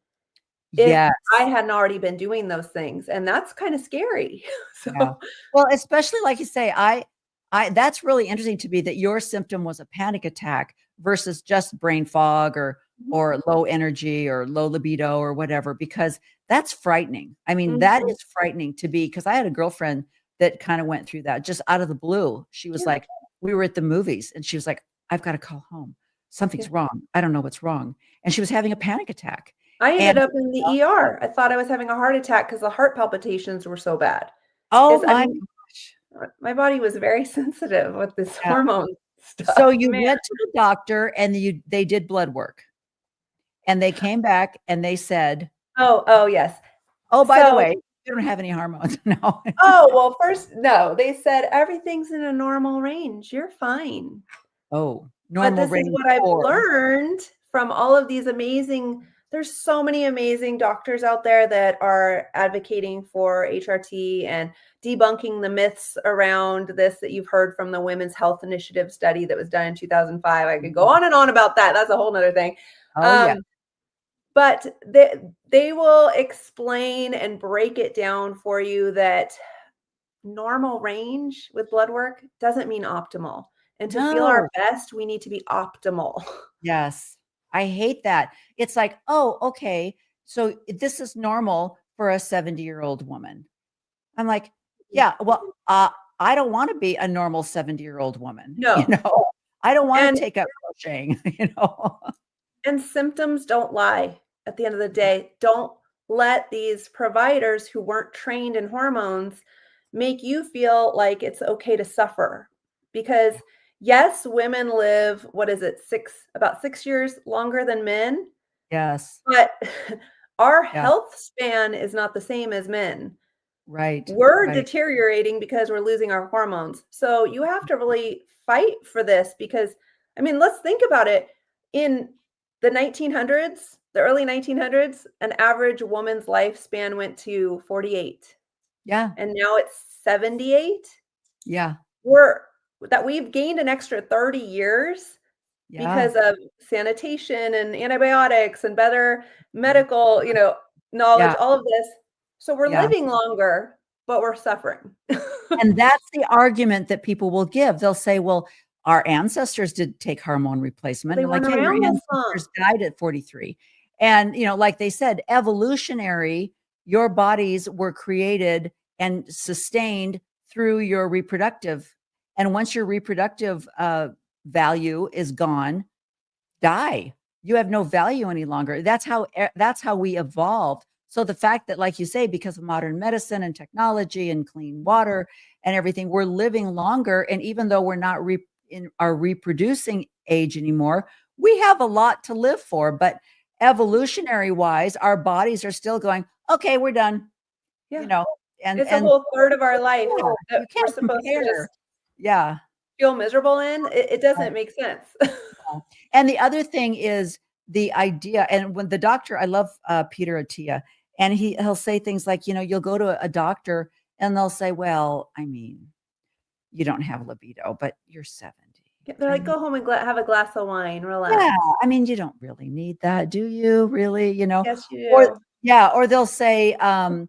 if Yes. I hadn't already been doing those things? And that's kind of scary. Yeah. So Well, especially like you say, I that's really interesting to me that your symptom was a panic attack versus just brain fog or low energy or low libido or whatever, because that's frightening. I mean, that mhm. is frightening to be, because I had a girlfriend that kind of went through that just out of the blue. She was Yeah, like, we were at the movies and she was like, I've got to call home. yeah. Something's wrong. I don't know what's wrong. And she was having a panic attack. I And ended up in the ER. I thought I was having a heart attack because the heart palpitations were so bad. oh It's, I my mean, gosh. my body was very sensitive with this Yeah. hormone So stuff. you Man. went to the doctor and they did blood work and they came back and they said, Oh, yes. oh, by the So, way, you don't have any hormones. No. oh, well, first, no, they said everything's in a normal range. You're fine. Oh, But normal this is range what I've for. learned from all of these amazing, there's so many amazing doctors out there that are advocating for HRT and debunking the myths around this that you've heard from the Women's Health Initiative study that was done in 2005. I could go on and on about that. That's a whole nother thing. Oh, yeah. Um, but they will explain and break it down for you that normal range with blood work doesn't mean optimal. And to feel our No. best, we need to be optimal. Yes. I hate that. It's like, oh, okay. So this is normal for a 70-year-old woman. I'm like, yeah, well, I don't want to be a normal 70-year-old woman. You No. know, I don't want And to take up crocheting, you know. and symptoms don't lie at the end of the day. Don't let these providers who weren't trained in hormones make you feel like it's okay to suffer. Because yes, women live, what is it, about 6 years longer than men, Yes. but our Yeah. health span is not the same as men. Right. We're Right. deteriorating because we're losing our hormones. So you have to really fight for this, because I mean, let's think about it. In the 1900s, the early 1900s, an average woman's lifespan went to 48, Yeah. and now it's 78. Yeah. We've gained an extra 30 years Yeah. because of sanitation and antibiotics and better medical, knowledge, Yeah. all of this. So we're Yeah. living longer, but we're suffering. And that's the argument that people will give. They'll say, well, our ancestors did take hormone replacement. They And like, weren't yeah, your around this ancestors long. died at 43. And, like they said, evolutionary, your bodies were created and sustained through your reproductive. And once your reproductive value is gone, die. You have no value any longer. That's how we evolved. So the fact that, like you say, because of modern medicine and technology and clean water and everything, we're living longer. And even though we're not in our reproducing age anymore, we have a lot to live for. But evolutionary wise, our bodies are still going, okay, we're done. Yeah. And It's a whole third of our life yeah, that you we're can't supposed to compare. just Yeah. feel miserable in. It Right. doesn't make sense. And the other thing is the idea, and when the doctor, I love Peter Attia, and he'll say things like, you'll go to a doctor and they'll say, well, I mean, you don't have libido, but you're 70. They're I like, mean, go home and have a glass of wine, relax. yeah, I mean, you don't really need that, do you? Really, Yes, you Or do. yeah, or they'll say, oh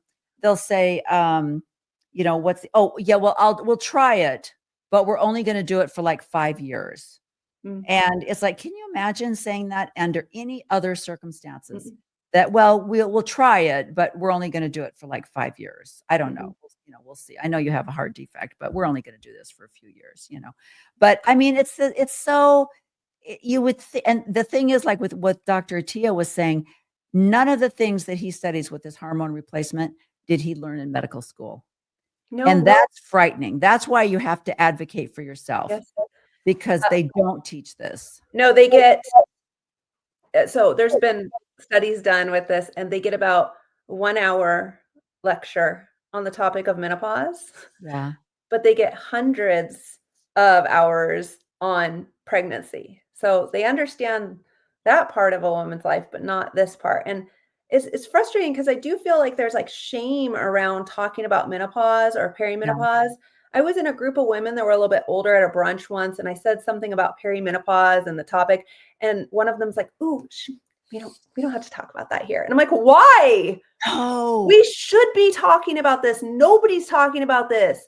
yeah, well, we'll try it, but we're only going to do it for like 5 years. Mm, And it's like, can you imagine saying that under any other circumstances? mm, That, well, we'll try it, but we're only going to do it for like 5 years. I don't mhm. know. We'll see. I know you have a heart defect, but we're only going to do this for a few years. But I mean, it's so you would and the thing is, like with what Dr. Attia was saying, none of the things that he studies with this hormone replacement did he learn in medical school. No, And that's frightening. That's why you have to advocate for yourself, yes. because they don't teach this. No, they get so there's been studies done with this, and they get about 1 hour lecture on the topic of menopause, Yeah. but they get hundreds of hours on pregnancy. So they understand that part of a woman's life, but not this part. And it's frustrating because I do feel like there's like shame around talking about menopause or Yeah. perimenopause. I was in a group of women that were a little bit older at a brunch once, and I said something about perimenopause and the topic, and one of them's like, "Ooh, we don't have to talk about that here." And I'm like, "Why? Oh, We should be talking about this. Nobody's talking about this."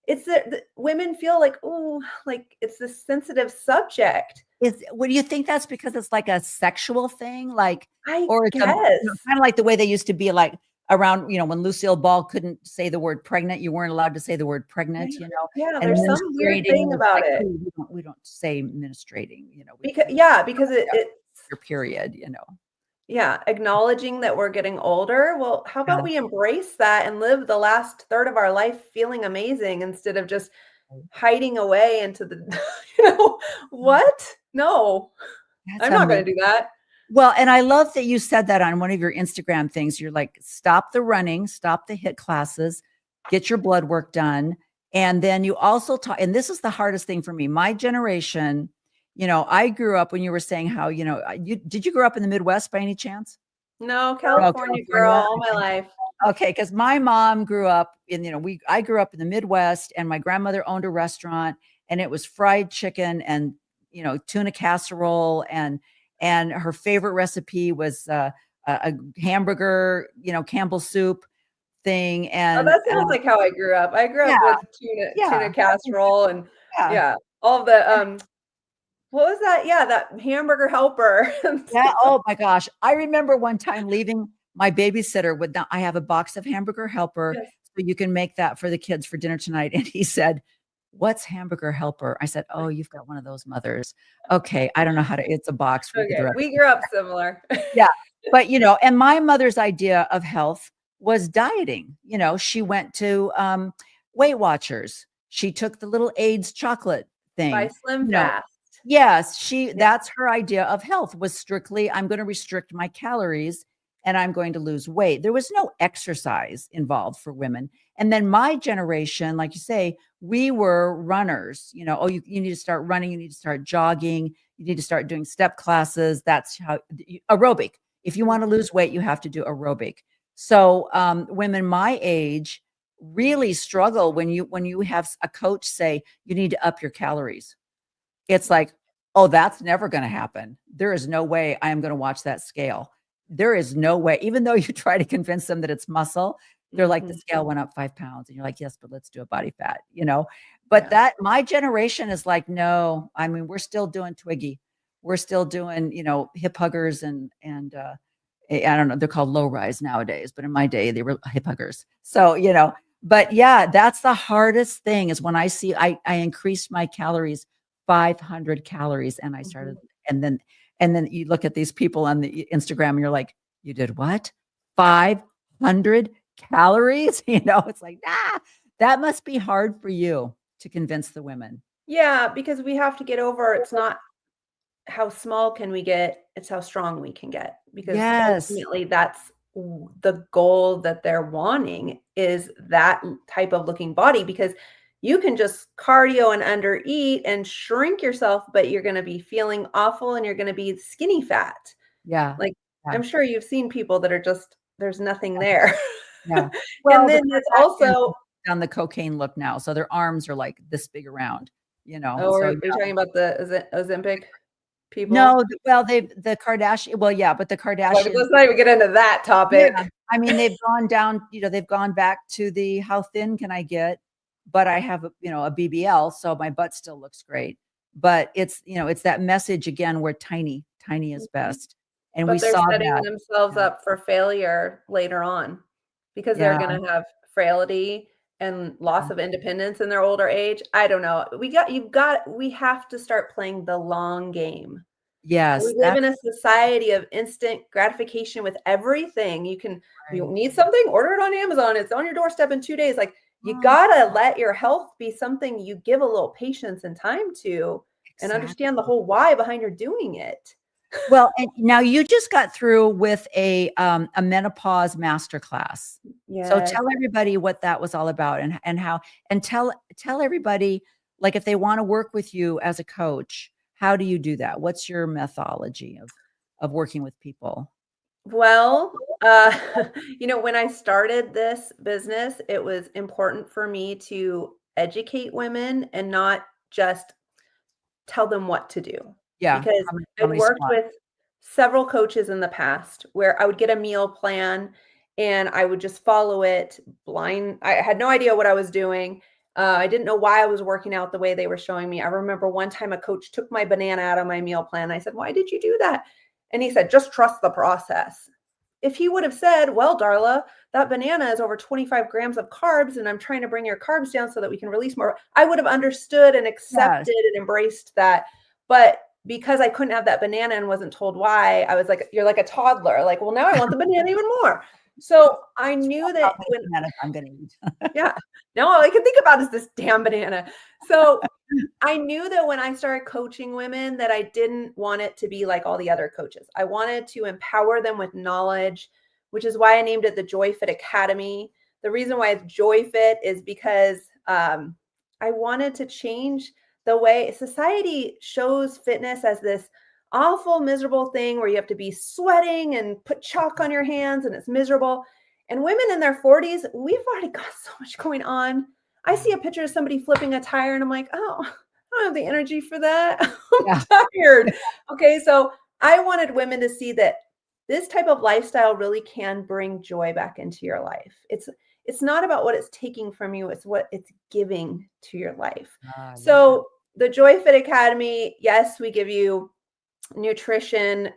It's the women feel like, "Oh, like it's this sensitive subject." what do you think? That's because it's like a sexual thing, like, I or it's guess. kind of like the way they used to be, like around, when Lucille Ball couldn't say the word pregnant, you weren't allowed to say the word pregnant, Yeah, and there's some weird menstruating thing was about like, it. "Ooh, we don't say menstruating, Because it's your period, yeah, acknowledging that we're getting older. Well, how about Yeah. we embrace that and live the last third of our life feeling amazing instead of just hiding away into the, what? No, That's I'm not going amazing. to do that. Well, and I love that you said that on one of your Instagram things. You're like, stop the running, stop the hit classes, get your blood work done. And then you also talk, and this is the hardest thing for me. My generation, I grew up when you were saying how, did you grow up in the Midwest by any chance? No, Oh, California girl California. all my life. Okay, because my mom grew up in, I grew up in the Midwest, and my grandmother owned a restaurant, and it was fried chicken and, tuna casserole, and her favorite recipe was a hamburger, Campbell's soup thing. Oh, And that sounds like how I grew up. I grew yeah, up with tuna yeah, casserole and yeah, yeah, all of the what was that? Yeah, that hamburger helper. yeah. Oh my gosh. I remember one time leaving my babysitter with, I have a box of hamburger helper, Yes. so you can make that for the kids for dinner tonight. And he said, "What's hamburger helper?" I said, "Oh, you've got one of those mothers." Okay. I don't know how to, it's a box. Read the Okay, directions. we grew up similar. Yeah. But, and my mother's idea of health was dieting. She went to Weight Watchers. She took the little AIDS chocolate By thing. Slim You know, Fast. yes, Yeah. that's her idea of health, was strictly, I'm going to restrict my calories and I'm going to lose weight. There was no exercise involved for women. And then my generation, like you say, we were runners. Oh, you need to start running. You need to start jogging. You need to start doing step classes. That's how aerobic. If you want to lose weight, you have to do aerobic. So women my age really struggle when you have a coach say you need to up your calories. It's like, oh, that's never going to happen. There is no way I am going to watch that scale. There is no way. Even though you try to convince them that it's muscle, they're like, the scale went up 5 pounds. And you're like, yes, but let's do a body fat, But that my generation is like, no, I mean, we're still doing Twiggy. We're still doing, hip huggers and I don't know, they're called low rise nowadays, but in my day they were hip huggers. So, but yeah, that's the hardest thing is when I see I increased my calories 500 calories and I started and then you look at these people on the Instagram and you're like, you did what? 500 calories? It's like, that must be hard for you to convince the women. Yeah, because we have to get over it's not how small can we get, it's how strong we can get. Because ultimately that's the goal that they're wanting is that type of looking body, because you can just cardio and undereat and shrink yourself, but you're going to be feeling awful and you're going to be skinny fat. Yeah. Like I'm sure you've seen people that are just, there's nothing there. Yeah. Well, and then it's also on the cocaine look now. So their arms are like this big around, Oh, so, are you talking about the Ozempic people? No, well, the Kardashian, well, yeah, but the Kardashians. Let's not even get into that topic. Yeah. I mean, they've gone down, they've gone back to the how thin can I get? But I have a BBL, so my butt still looks great. But it's, it's that message again where tiny is best. And but we they're saw setting that. themselves up for failure later on because they're going to have frailty and loss of independence in their older age. I don't know. We have to start playing the long game. Yes. We live in a society of instant gratification with everything. You need something, order it on Amazon. It's on your doorstep in 2 days. Like you gotta let your health be something you give a little patience and time to and understand the whole why behind your doing it. Well, and now you just got through with a menopause masterclass. Yeah. So tell everybody what that was all about and how, and tell everybody, like, if they want to work with you as a coach, how do you do that? What's your methodology of working with people? Well, when I started this business, it was important for me to educate women and not just tell them what to do. Yeah. Because I've worked with several coaches in the past where I would get a meal plan and I would just follow it blind. I had no idea what I was doing. I didn't know why I was working out the way they were showing me. I remember one time a coach took my banana out of my meal plan. I said, "Why did you do that?" And he said, "Just trust the process." If he would have said, "Well, Darla, that banana is over 25 grams of carbs and I'm trying to bring your carbs down so that we can release more," I would have understood and accepted and embraced that. But because I couldn't have that banana and wasn't told why, I was like, "You're like a toddler." Like, well, now I want the banana even more. So I knew that when I'm going to eat. yeah, now all I can think about is this damn banana. So I knew that when I started coaching women that I didn't want it to be like all the other coaches. I wanted to empower them with knowledge, which is why I named it the Joy Fit Academy. The reason why it's Joy Fit is because I wanted to change the way society shows fitness as this awful, miserable thing where you have to be sweating and put chalk on your hands and it's miserable. And women in their 40s, we've already got so much going on. I see a picture of somebody flipping a tire and I'm like, oh, I don't have the energy for that. I'm tired. Okay. So I wanted women to see that this type of lifestyle really can bring joy back into your life. It's not about what it's taking from you. It's what it's giving to your life. So the Joy Fit Academy, yes, we give you nutrition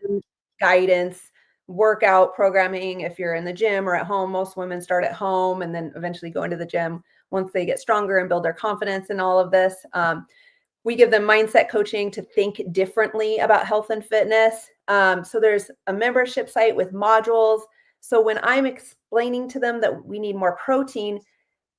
guidance, workout programming. If you're in the gym or at home, most women start at home and then eventually go into the gym once they get stronger and build their confidence in all of this. We give them mindset coaching to think differently about health and fitness. So there's a membership site with modules. So when I'm explaining to them that we need more protein,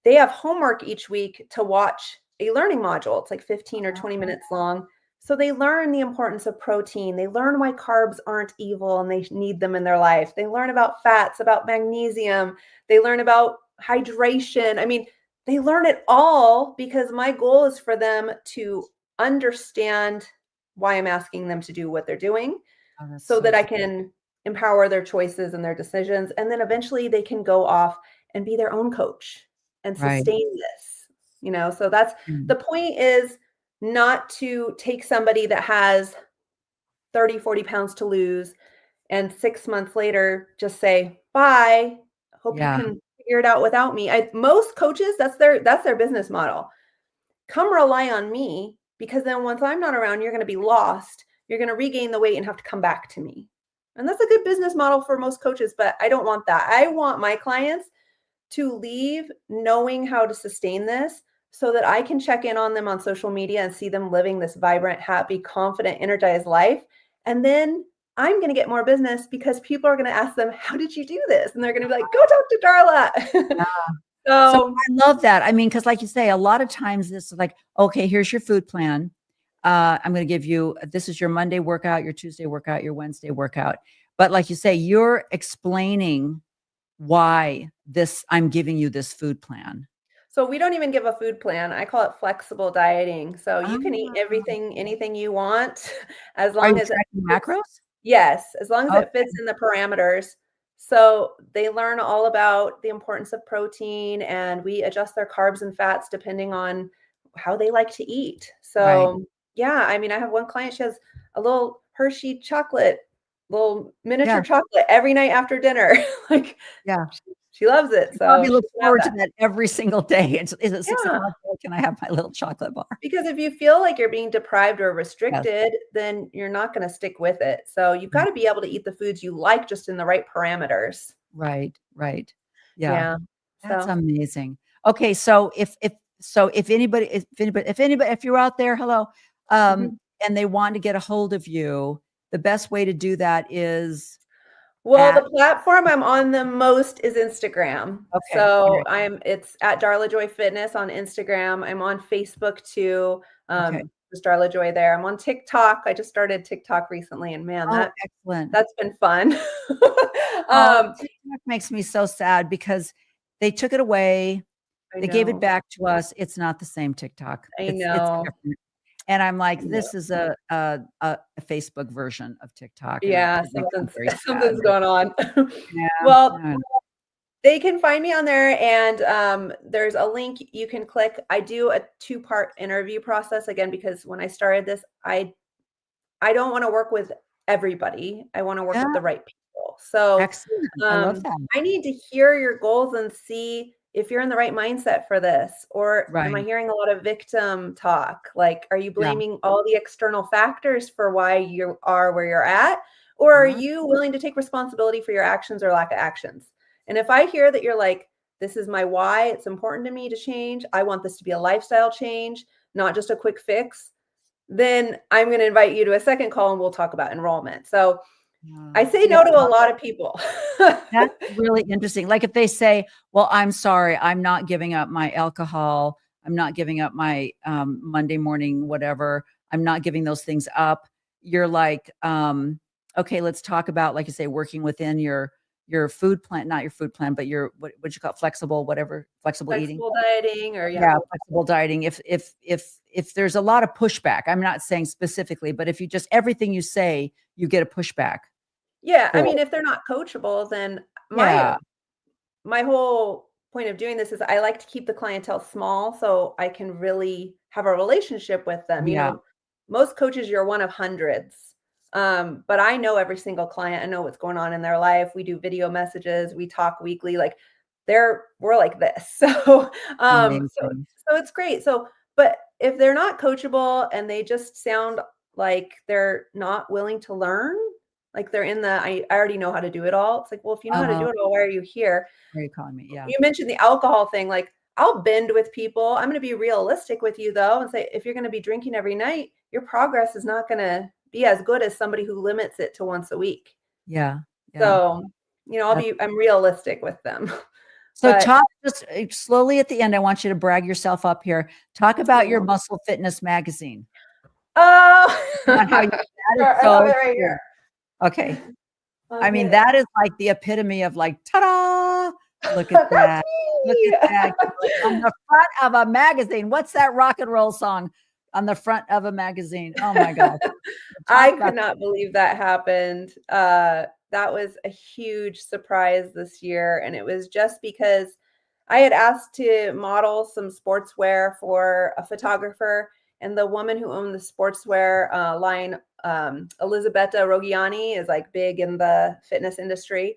they have homework each week to watch a learning module. It's like 15 or 20 minutes long. So they learn the importance of protein. They learn why carbs aren't evil and they need them in their life. They learn about fats, about magnesium. They learn about hydration. I mean, they learn it all because my goal is for them to understand why I'm asking them to do what they're doing Oh, that's so so that I true. can empower their choices and their decisions. And then eventually they can go off and be their own coach and Right. sustain this, so that's Mm. the point is not to take somebody that has 30, 40 pounds to lose and 6 months later just say, bye. Hope you Yeah. can figure it out without me. Most coaches, that's their business model. Come rely on me because then once I'm not around, you're going to be lost. You're going to regain the weight and have to come back to me. And that's a good business model for most coaches, but I don't want that. I want my clients to leave knowing how to sustain this so that I can check in on them on social media and see them living this vibrant, happy, confident, energized life. And then I'm going to get more business because people are going to ask them, how did you do this? And they're going to be like, go talk to Darla. So So I love that. I mean, because like you say, a lot of times this is like, okay, here's your food plan. I'm going to give you, this is your Monday workout, your Tuesday workout, your Wednesday workout. But like you say, you're explaining why I'm giving you this food plan. So we don't even give a food plan. I call it flexible dieting. So you can eat Ah. everything, anything you want, as Are long you as it tracking fits. macros? Yes, as long as it Okay. fits in the parameters. So they learn all about the importance of protein and we adjust their carbs and fats depending on how they like to eat. Right. So yeah, I mean, I have one client, she has a little Hershey chocolate, little miniature Yeah. chocolate every night after dinner. Like Yeah. she loves it. You So probably she look can have forward to that. that every single day. Is it 6 o'clock? Yeah. Can I have my little chocolate bar? Because if you feel like you're being deprived or Yes. restricted, then you're not going to stick with it. So you've got Right. to be able to eat the foods you like just in the right parameters. Right. Right. Yeah. Yeah. That's So amazing. Okay, so if you're out there, hello, mhm. and they want to get a hold of you, the best way to do that is Well, at the platform I'm on the most is Instagram. okay, all So right, it's at Darla Joy Fitness on Instagram. I'm on Facebook too. okay. Just Darla Joy there. I'm on TikTok. I just started TikTok recently and man, Oh, excellent. that's been fun. Oh, um, TikTok makes me so sad because they took it away. I They gave it know. back to us. It's not the same TikTok. I It's know. different. And I'm I like, know. this is a Facebook version of TikTok, and Yeah, it makes me very sad. something's going on. Yeah. Well, I know. they can find me on there and there's a link you can click. I do a two-part interview process again because when I started this, I don't want to work with everybody. I want to work Yeah, with the right people. So excellent. I love that. I need to hear your goals and see if you're in the right mindset for this, or am I Right. hearing a lot of victim talk? Like, are you Yeah. blaming all the external factors for why you are where you're at? Or are Uh-huh. you willing to take responsibility for your actions or lack of actions? And if I hear that you're like, this is my why, it's important to me to change, I want this to be a lifestyle change, not just a quick fix, then I'm going to invite you to a second call and we'll talk about enrollment. So I say See, I no to a love lot of people. that's really interesting. Like if they say, "Well, I'm sorry, I'm not giving up my alcohol. I'm not giving up my Monday morning whatever. I'm not giving those things up." You're like, "Okay, let's talk about, like you say, working within your food plan, not your food plan, but your what you call it, flexible, whatever, flexible eating." Flexible dieting or yeah. Yeah, flexible dieting. If there's a lot of pushback, I'm not saying specifically, but if you just everything you say, you get a pushback Yeah, I for. mean if they're not coachable, then Yeah, my whole point of doing this is I like to keep the clientele small so I can really have a relationship with them. yeah, Most coaches, you're one of hundreds. But I know every single client. I know what's going on in their life. We do video messages, we talk weekly, like we're like this. amazing. So it's great. So, but if they're not coachable and they just sound like they're not willing to learn, like they're in the I already know how to do it all. It's like, well, if you know how to Uh, do it all, why are you here? What are you calling me? Yeah. You mentioned the alcohol thing. Like, I'll bend with people. I'm going to be realistic with you though and say, if you're going to be drinking every night, your progress is not going to be as good as somebody who limits it to once a week. Yeah. Yeah. So, That's I'm realistic with them. so But talk just slowly at the end. I want you to brag yourself up here. Talk about your Muscle Fitness magazine. On how you, that is I so have it right true. here. Okay. I mean, Okay. that is like the epitome of like, ta-da! Look at that. Look at that. Like on the front of a magazine. What's that rock and roll song on the front of a magazine? Oh my God. I Talk could about not believe that happened. That was a huge surprise this year, and it was just because I had asked to model some sportswear for a photographer, and the woman who owned the sportswear line, Elisabetta Rogiani, is like big in the fitness industry.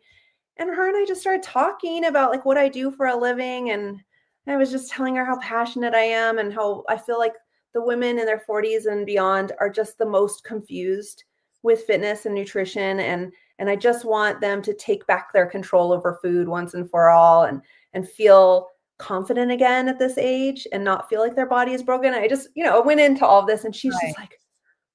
And her and I just started talking about like what I do for a living, and I was just telling her how passionate I am and how I feel like the women in their 40s and beyond are just the most confused with fitness and nutrition, and I just want them to take back their control over food once and for all, and feel confident again at this age and not feel like their body is broken. I just, I went into all of this, and she's right. just like,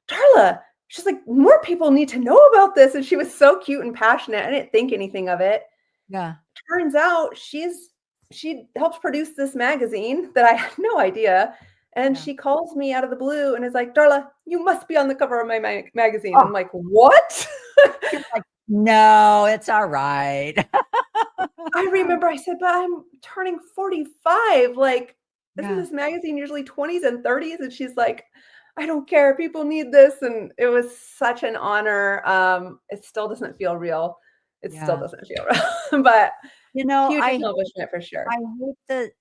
Darla, she's like, more people need to know about this. And she was so cute and passionate. I didn't think anything of it. Yeah. Turns out she helped produce this magazine that I had no idea. And Yeah. she calls me out of the blue and is like, Darla, you must be on the cover of my magazine. Oh. I'm like, what? You're like, no, it's all right. I remember I said, but I'm turning 45. Like, isn't Yeah. this magazine usually 20s and 30s? And she's like, I don't care. People need this. And it was such an honor. It still doesn't feel real. It still Yeah. doesn't feel real, but huge I accomplishment for sure. hate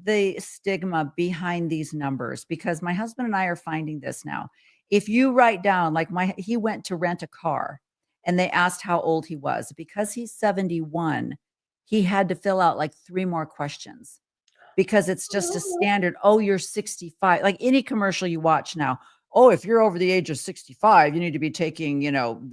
the stigma behind these numbers, because my husband and I are finding this now. If you write down, like he went to rent a car and they asked how old he was, because he's 71, he had to fill out like 3 more questions, because it's just a standard. Oh, you're 65. Like any commercial you watch now. Oh, if you're over the age of 65, you need to be taking,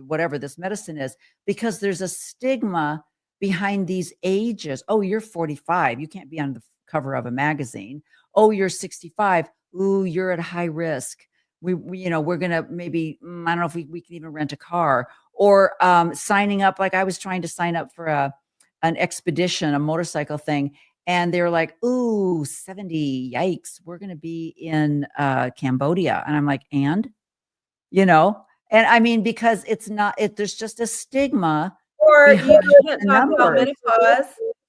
whatever this medicine is, because there's a stigma behind these ages. Oh, you're 45. You can't be on the cover of a magazine. Oh, you're 65. Ooh, you're at high risk. We're going to maybe, I don't know if we can even rent a car, or signing up. Like I was trying to sign up for an expedition, a motorcycle thing. And they were like, ooh, 70, yikes, we're going to be in Cambodia. And I'm like, and I mean, because there's just a stigma. Or you behind shouldn't the talk about numbers. menopause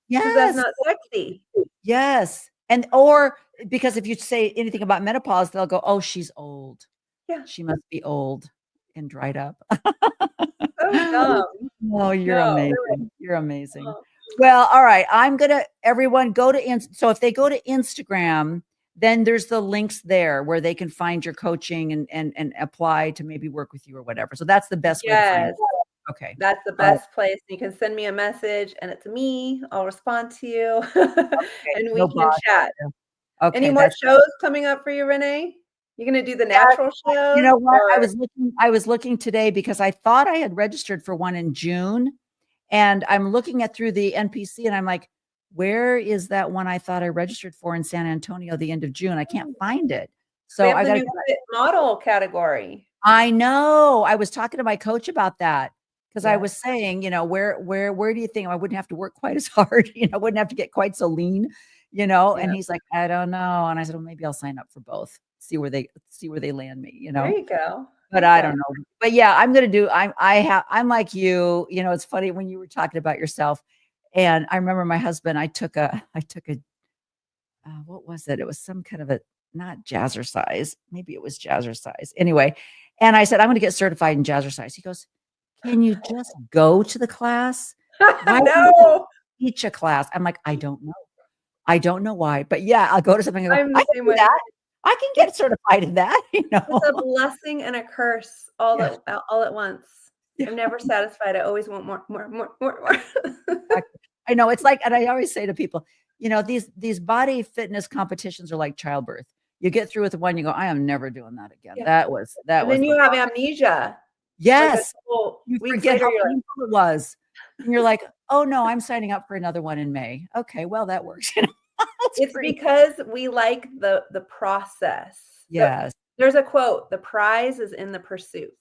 because that's Yes, not sexy. yes. And or because if you say anything about menopause, they'll go, oh, she's old. Yeah. She must be old and dried up. So dumb. Oh, you're No. amazing. You're amazing. Oh. Well, all right. Everyone go to, so if they go to Instagram, then there's the links there where they can find your coaching and apply to maybe work with you or whatever. So that's the best way to find Yes. it. Okay. That's the All right. best place. You can send me a message and it's me. I'll respond to you and we No can bother. chat. Okay. Any more shows coming up for you, Renee? You going to do the natural shows? You know what? or- I was looking today because I thought I had registered for one in June, and I'm looking through the NPC and I'm like, where is that one I thought I registered for in San Antonio the end of June? I can't find it. So we have I the got new fit model category. I know. I was talking to my coach about that because I Yeah. was saying, where do you think I wouldn't have to work quite as hard? Wouldn't have to get quite so lean, Yeah. And he's like, I don't know. And I said, well, maybe I'll sign up for both. See where they land me, There you go. But I don't know. But yeah, I'm like you, it's funny when you were talking about yourself. And I remember my husband, I took a what was it? It was some kind of not jazzercise. Maybe it was jazzercise. Anyway. And I said, I'm going to get certified in jazzercise. He goes, can you just go to the class? Why do you teach a class? I'm like, I don't know. I don't know why, but yeah, I'll go to something and go, I'm I the can same do way. that. I can get certified in that, It's a blessing and a curse all at once. Yeah. I'm never satisfied. I always want more. I know. It's like, and I always say to people, these body fitness competitions are like childbirth. You get through with one, you go, I am never doing that again. Yeah. That was And then you have amnesia. Yes. Like you weeks forget later, how you're like, painful it was. And you're like, oh no, I'm signing up for another one in May. Okay, well, that works. it's because we like the process. Yes. There's a quote, the prize is in the pursuit.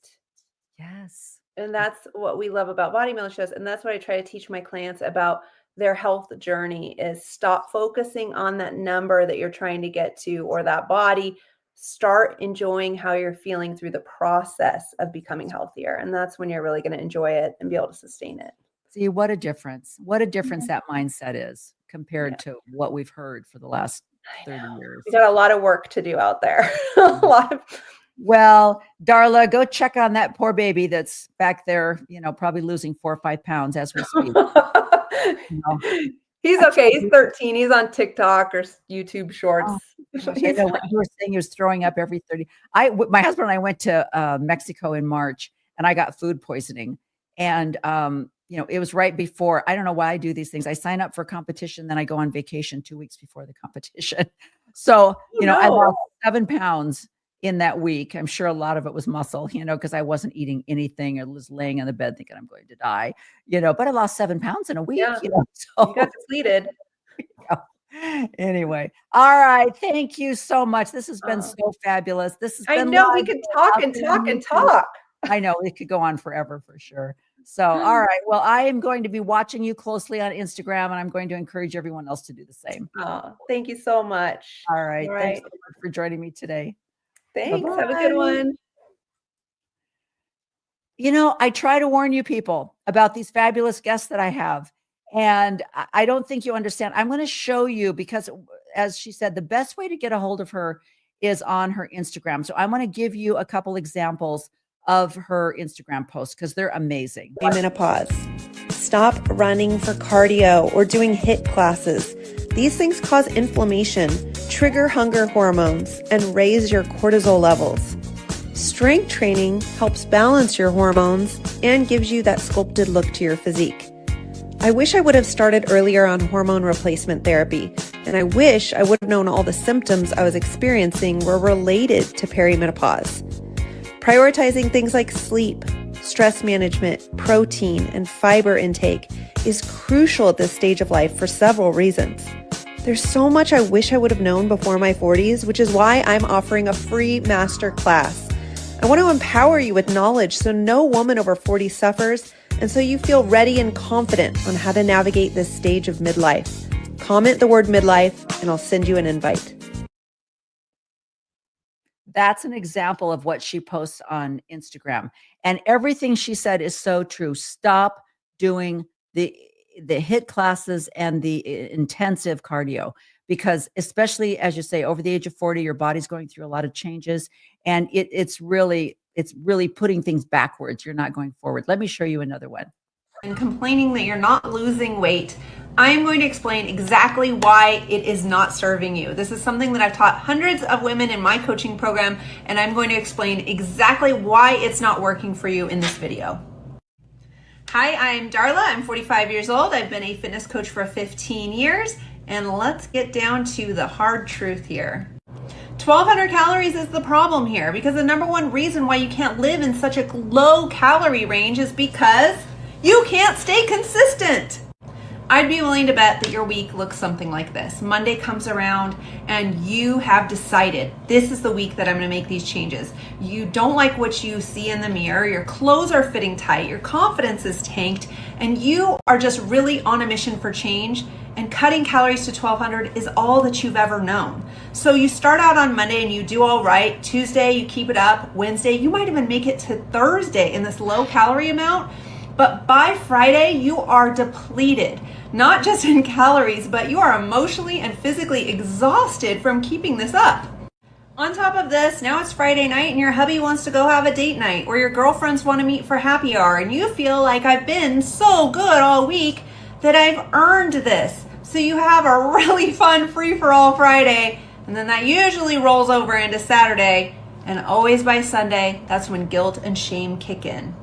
Yes. And that's what we love about body building shows. And that's what I try to teach my clients about their health journey is stop focusing on that number that you're trying to get to or that body. start enjoying how you're feeling through the process of becoming healthier. And that's when you're really going to enjoy it and be able to sustain it. See, what a difference. What a difference that mindset is compared to what we've heard for the last 30 years. We got a lot of work to do out there. A lot of. Well, Darla, go check on that poor baby that's back there, probably losing 4 or 5 pounds as we speak. He's okay. He's 13. He's on TikTok or YouTube Shorts. When you were saying he was throwing up every 30. My husband and I went to Mexico in March, and I got food poisoning. And it was right before. I don't know why I do these things. I sign up for a competition, then I go on vacation 2 weeks before the competition. So I lost 7 pounds in that week. I'm sure a lot of it was muscle, because I wasn't eating anything or was laying on the bed thinking I'm going to die, but I lost 7 pounds in a week. Yeah. So you got depleted. Anyway, all right. Thank you so much. This has been so fabulous. I know we could talk and talk and talk. I know it could go on forever for sure. So, all right. Well, I am going to be watching you closely on Instagram, and I'm going to encourage everyone else to do the same. Thank you so much. All right. Thanks so much for joining me today. Thanks. Bye-bye. Have a good one. I try to warn you people about these fabulous guests that I have. And I don't think you understand. I'm going to show you because, as she said, the best way to get a hold of her is on her Instagram. So I'm going to give you a couple examples of her Instagram posts because they're amazing. Perimenopause. Stop running for cardio or doing HIIT classes. These things cause inflammation, trigger hunger hormones, and raise your cortisol levels. Strength training helps balance your hormones and gives you that sculpted look to your physique. I wish I would have started earlier on hormone replacement therapy, and I wish I would have known all the symptoms I was experiencing were related to perimenopause. Prioritizing things like sleep, stress management, protein, and fiber intake is crucial at this stage of life for several reasons. There's so much I wish I would have known before my 40s, which is why I'm offering a free master class. I want to empower you with knowledge so no woman over 40 suffers, and so you feel ready and confident on how to navigate this stage of midlife. Comment the word midlife, and I'll send you an invite. That's an example of what she posts on Instagram. And everything she said is so true. Stop doing the HIIT classes and the intensive cardio, because especially as you say, over the age of 40, your body's going through a lot of changes, and it's really putting things backwards. You're not going forward. Let me show you another one. And complaining that you're not losing weight, I am going to explain exactly why it is not serving you. This is something that I've taught hundreds of women in my coaching program, and I'm going to explain exactly why it's not working for you in this video. Hi, I'm Darla. I'm 45 years old. I've been a fitness coach for 15 years, and let's get down to the hard truth here. 1,200 calories is the problem here, because the number one reason why you can't live in such a low calorie range is because you can't stay consistent. I'd be willing to bet that your week looks something like this. Monday comes around and you have decided this is the week that I'm going to make these changes. You don't like what you see in the mirror. Your clothes are fitting tight. Your confidence is tanked, and you are just really on a mission for change. And cutting calories to 1,200 is all that you've ever known. So you start out on Monday and you do all right. Tuesday, you keep it up. Wednesday, you might even make it to Thursday in this low calorie amount. But by Friday, you are depleted, not just in calories, but you are emotionally and physically exhausted from keeping this up. On top of this, now it's Friday night and your hubby wants to go have a date night, or your girlfriends want to meet for happy hour, and you feel like I've been so good all week that I've earned this. So you have a really fun free-for-all Friday, and then that usually rolls over into Saturday, and always by Sunday, that's when guilt and shame kick in.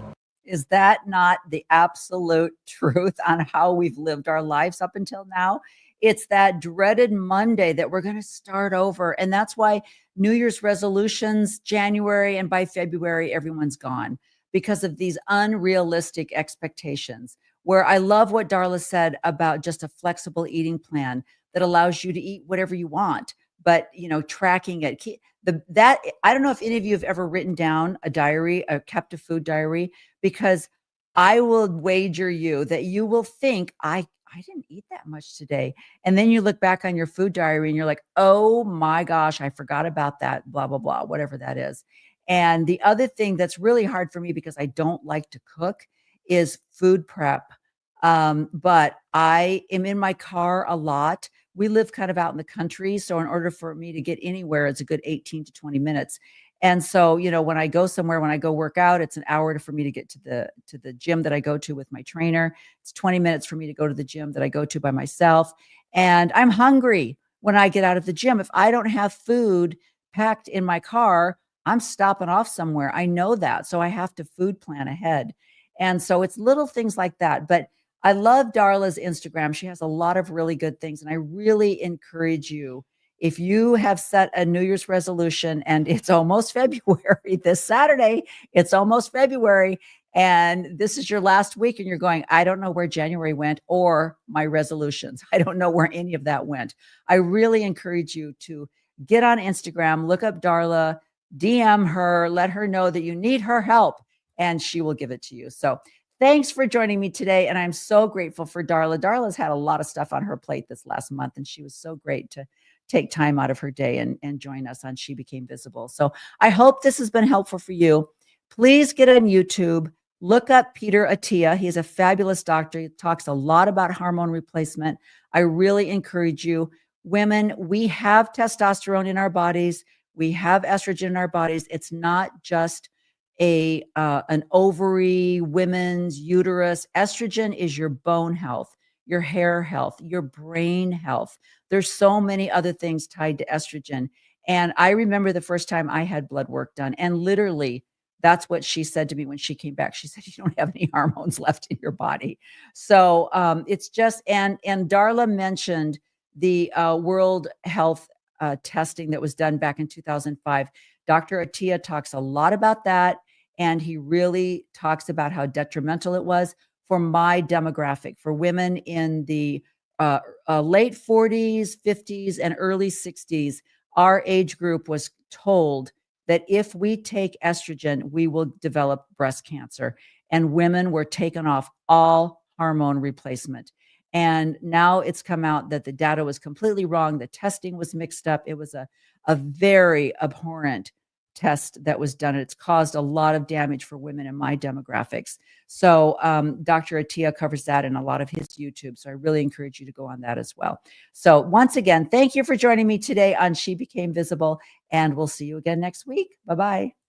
Is that not the absolute truth on how we've lived our lives up until now? It's that dreaded Monday that we're going to start over. And that's why New Year's resolutions, January, and by February, everyone's gone because of these unrealistic expectations. Where I love what Darla said about just a flexible eating plan that allows you to eat whatever you want, but tracking it. That I don't know if any of you have ever written down a diary, kept a food diary, because I will wager you that you will think I I didn't eat that much today. And then you look back on your food diary and you're like, oh my gosh, I forgot about that, blah, blah, blah, whatever that is. And the other thing that's really hard for me because I don't like to cook is food prep. But I am in my car a lot. We live kind of out in the country. So in order for me to get anywhere, it's a good 18 to 20 minutes. And so, when I go somewhere, when I go work out, it's an hour for me to get to the gym that I go to with my trainer. It's 20 minutes for me to go to the gym that I go to by myself. And I'm hungry when I get out of the gym. If I don't have food packed in my car, I'm stopping off somewhere. I know that. So I have to food plan ahead. And so it's little things like that. But I love Darla's Instagram. She has a lot of really good things. And I really encourage you, if you have set a New Year's resolution and it's almost February, this Saturday, it's almost February, and this is your last week and you're going, I don't know where January went or my resolutions. I don't know where any of that went. I really encourage you to get on Instagram, look up Darla, DM her, let her know that you need her help, and she will give it to you. So thanks for joining me today. And I'm so grateful for Darla. Darla's had a lot of stuff on her plate this last month, and she was so great to take time out of her day and join us on She Became Visible. So I hope this has been helpful for you. Please get on YouTube, look up Peter Attia. He's a fabulous doctor. He talks a lot about hormone replacement. I really encourage you. Women, we have testosterone in our bodies. We have estrogen in our bodies. It's not just an ovary, women's uterus. Estrogen is your bone health, your hair health, your brain health. There's so many other things tied to estrogen. And I remember the first time I had blood work done, and literally that's what she said to me when she came back. She said, you don't have any hormones left in your body. So it's just, and Darla mentioned the World Health testing that was done back in 2005. Dr. Attia talks a lot about that. And he really talks about how detrimental it was for my demographic, for women in the late 40s, 50s, and early 60s. Our age group was told that if we take estrogen, we will develop breast cancer. And women were taken off all hormone replacement. And now it's come out that the data was completely wrong. The testing was mixed up. It was a very abhorrent test that was done. It's caused a lot of damage for women in my demographics. So Dr. Attia covers that in a lot of his YouTube. So I really encourage you to go on that as well. So once again, thank you for joining me today on She Became Visible, and we'll see you again next week. Bye-bye.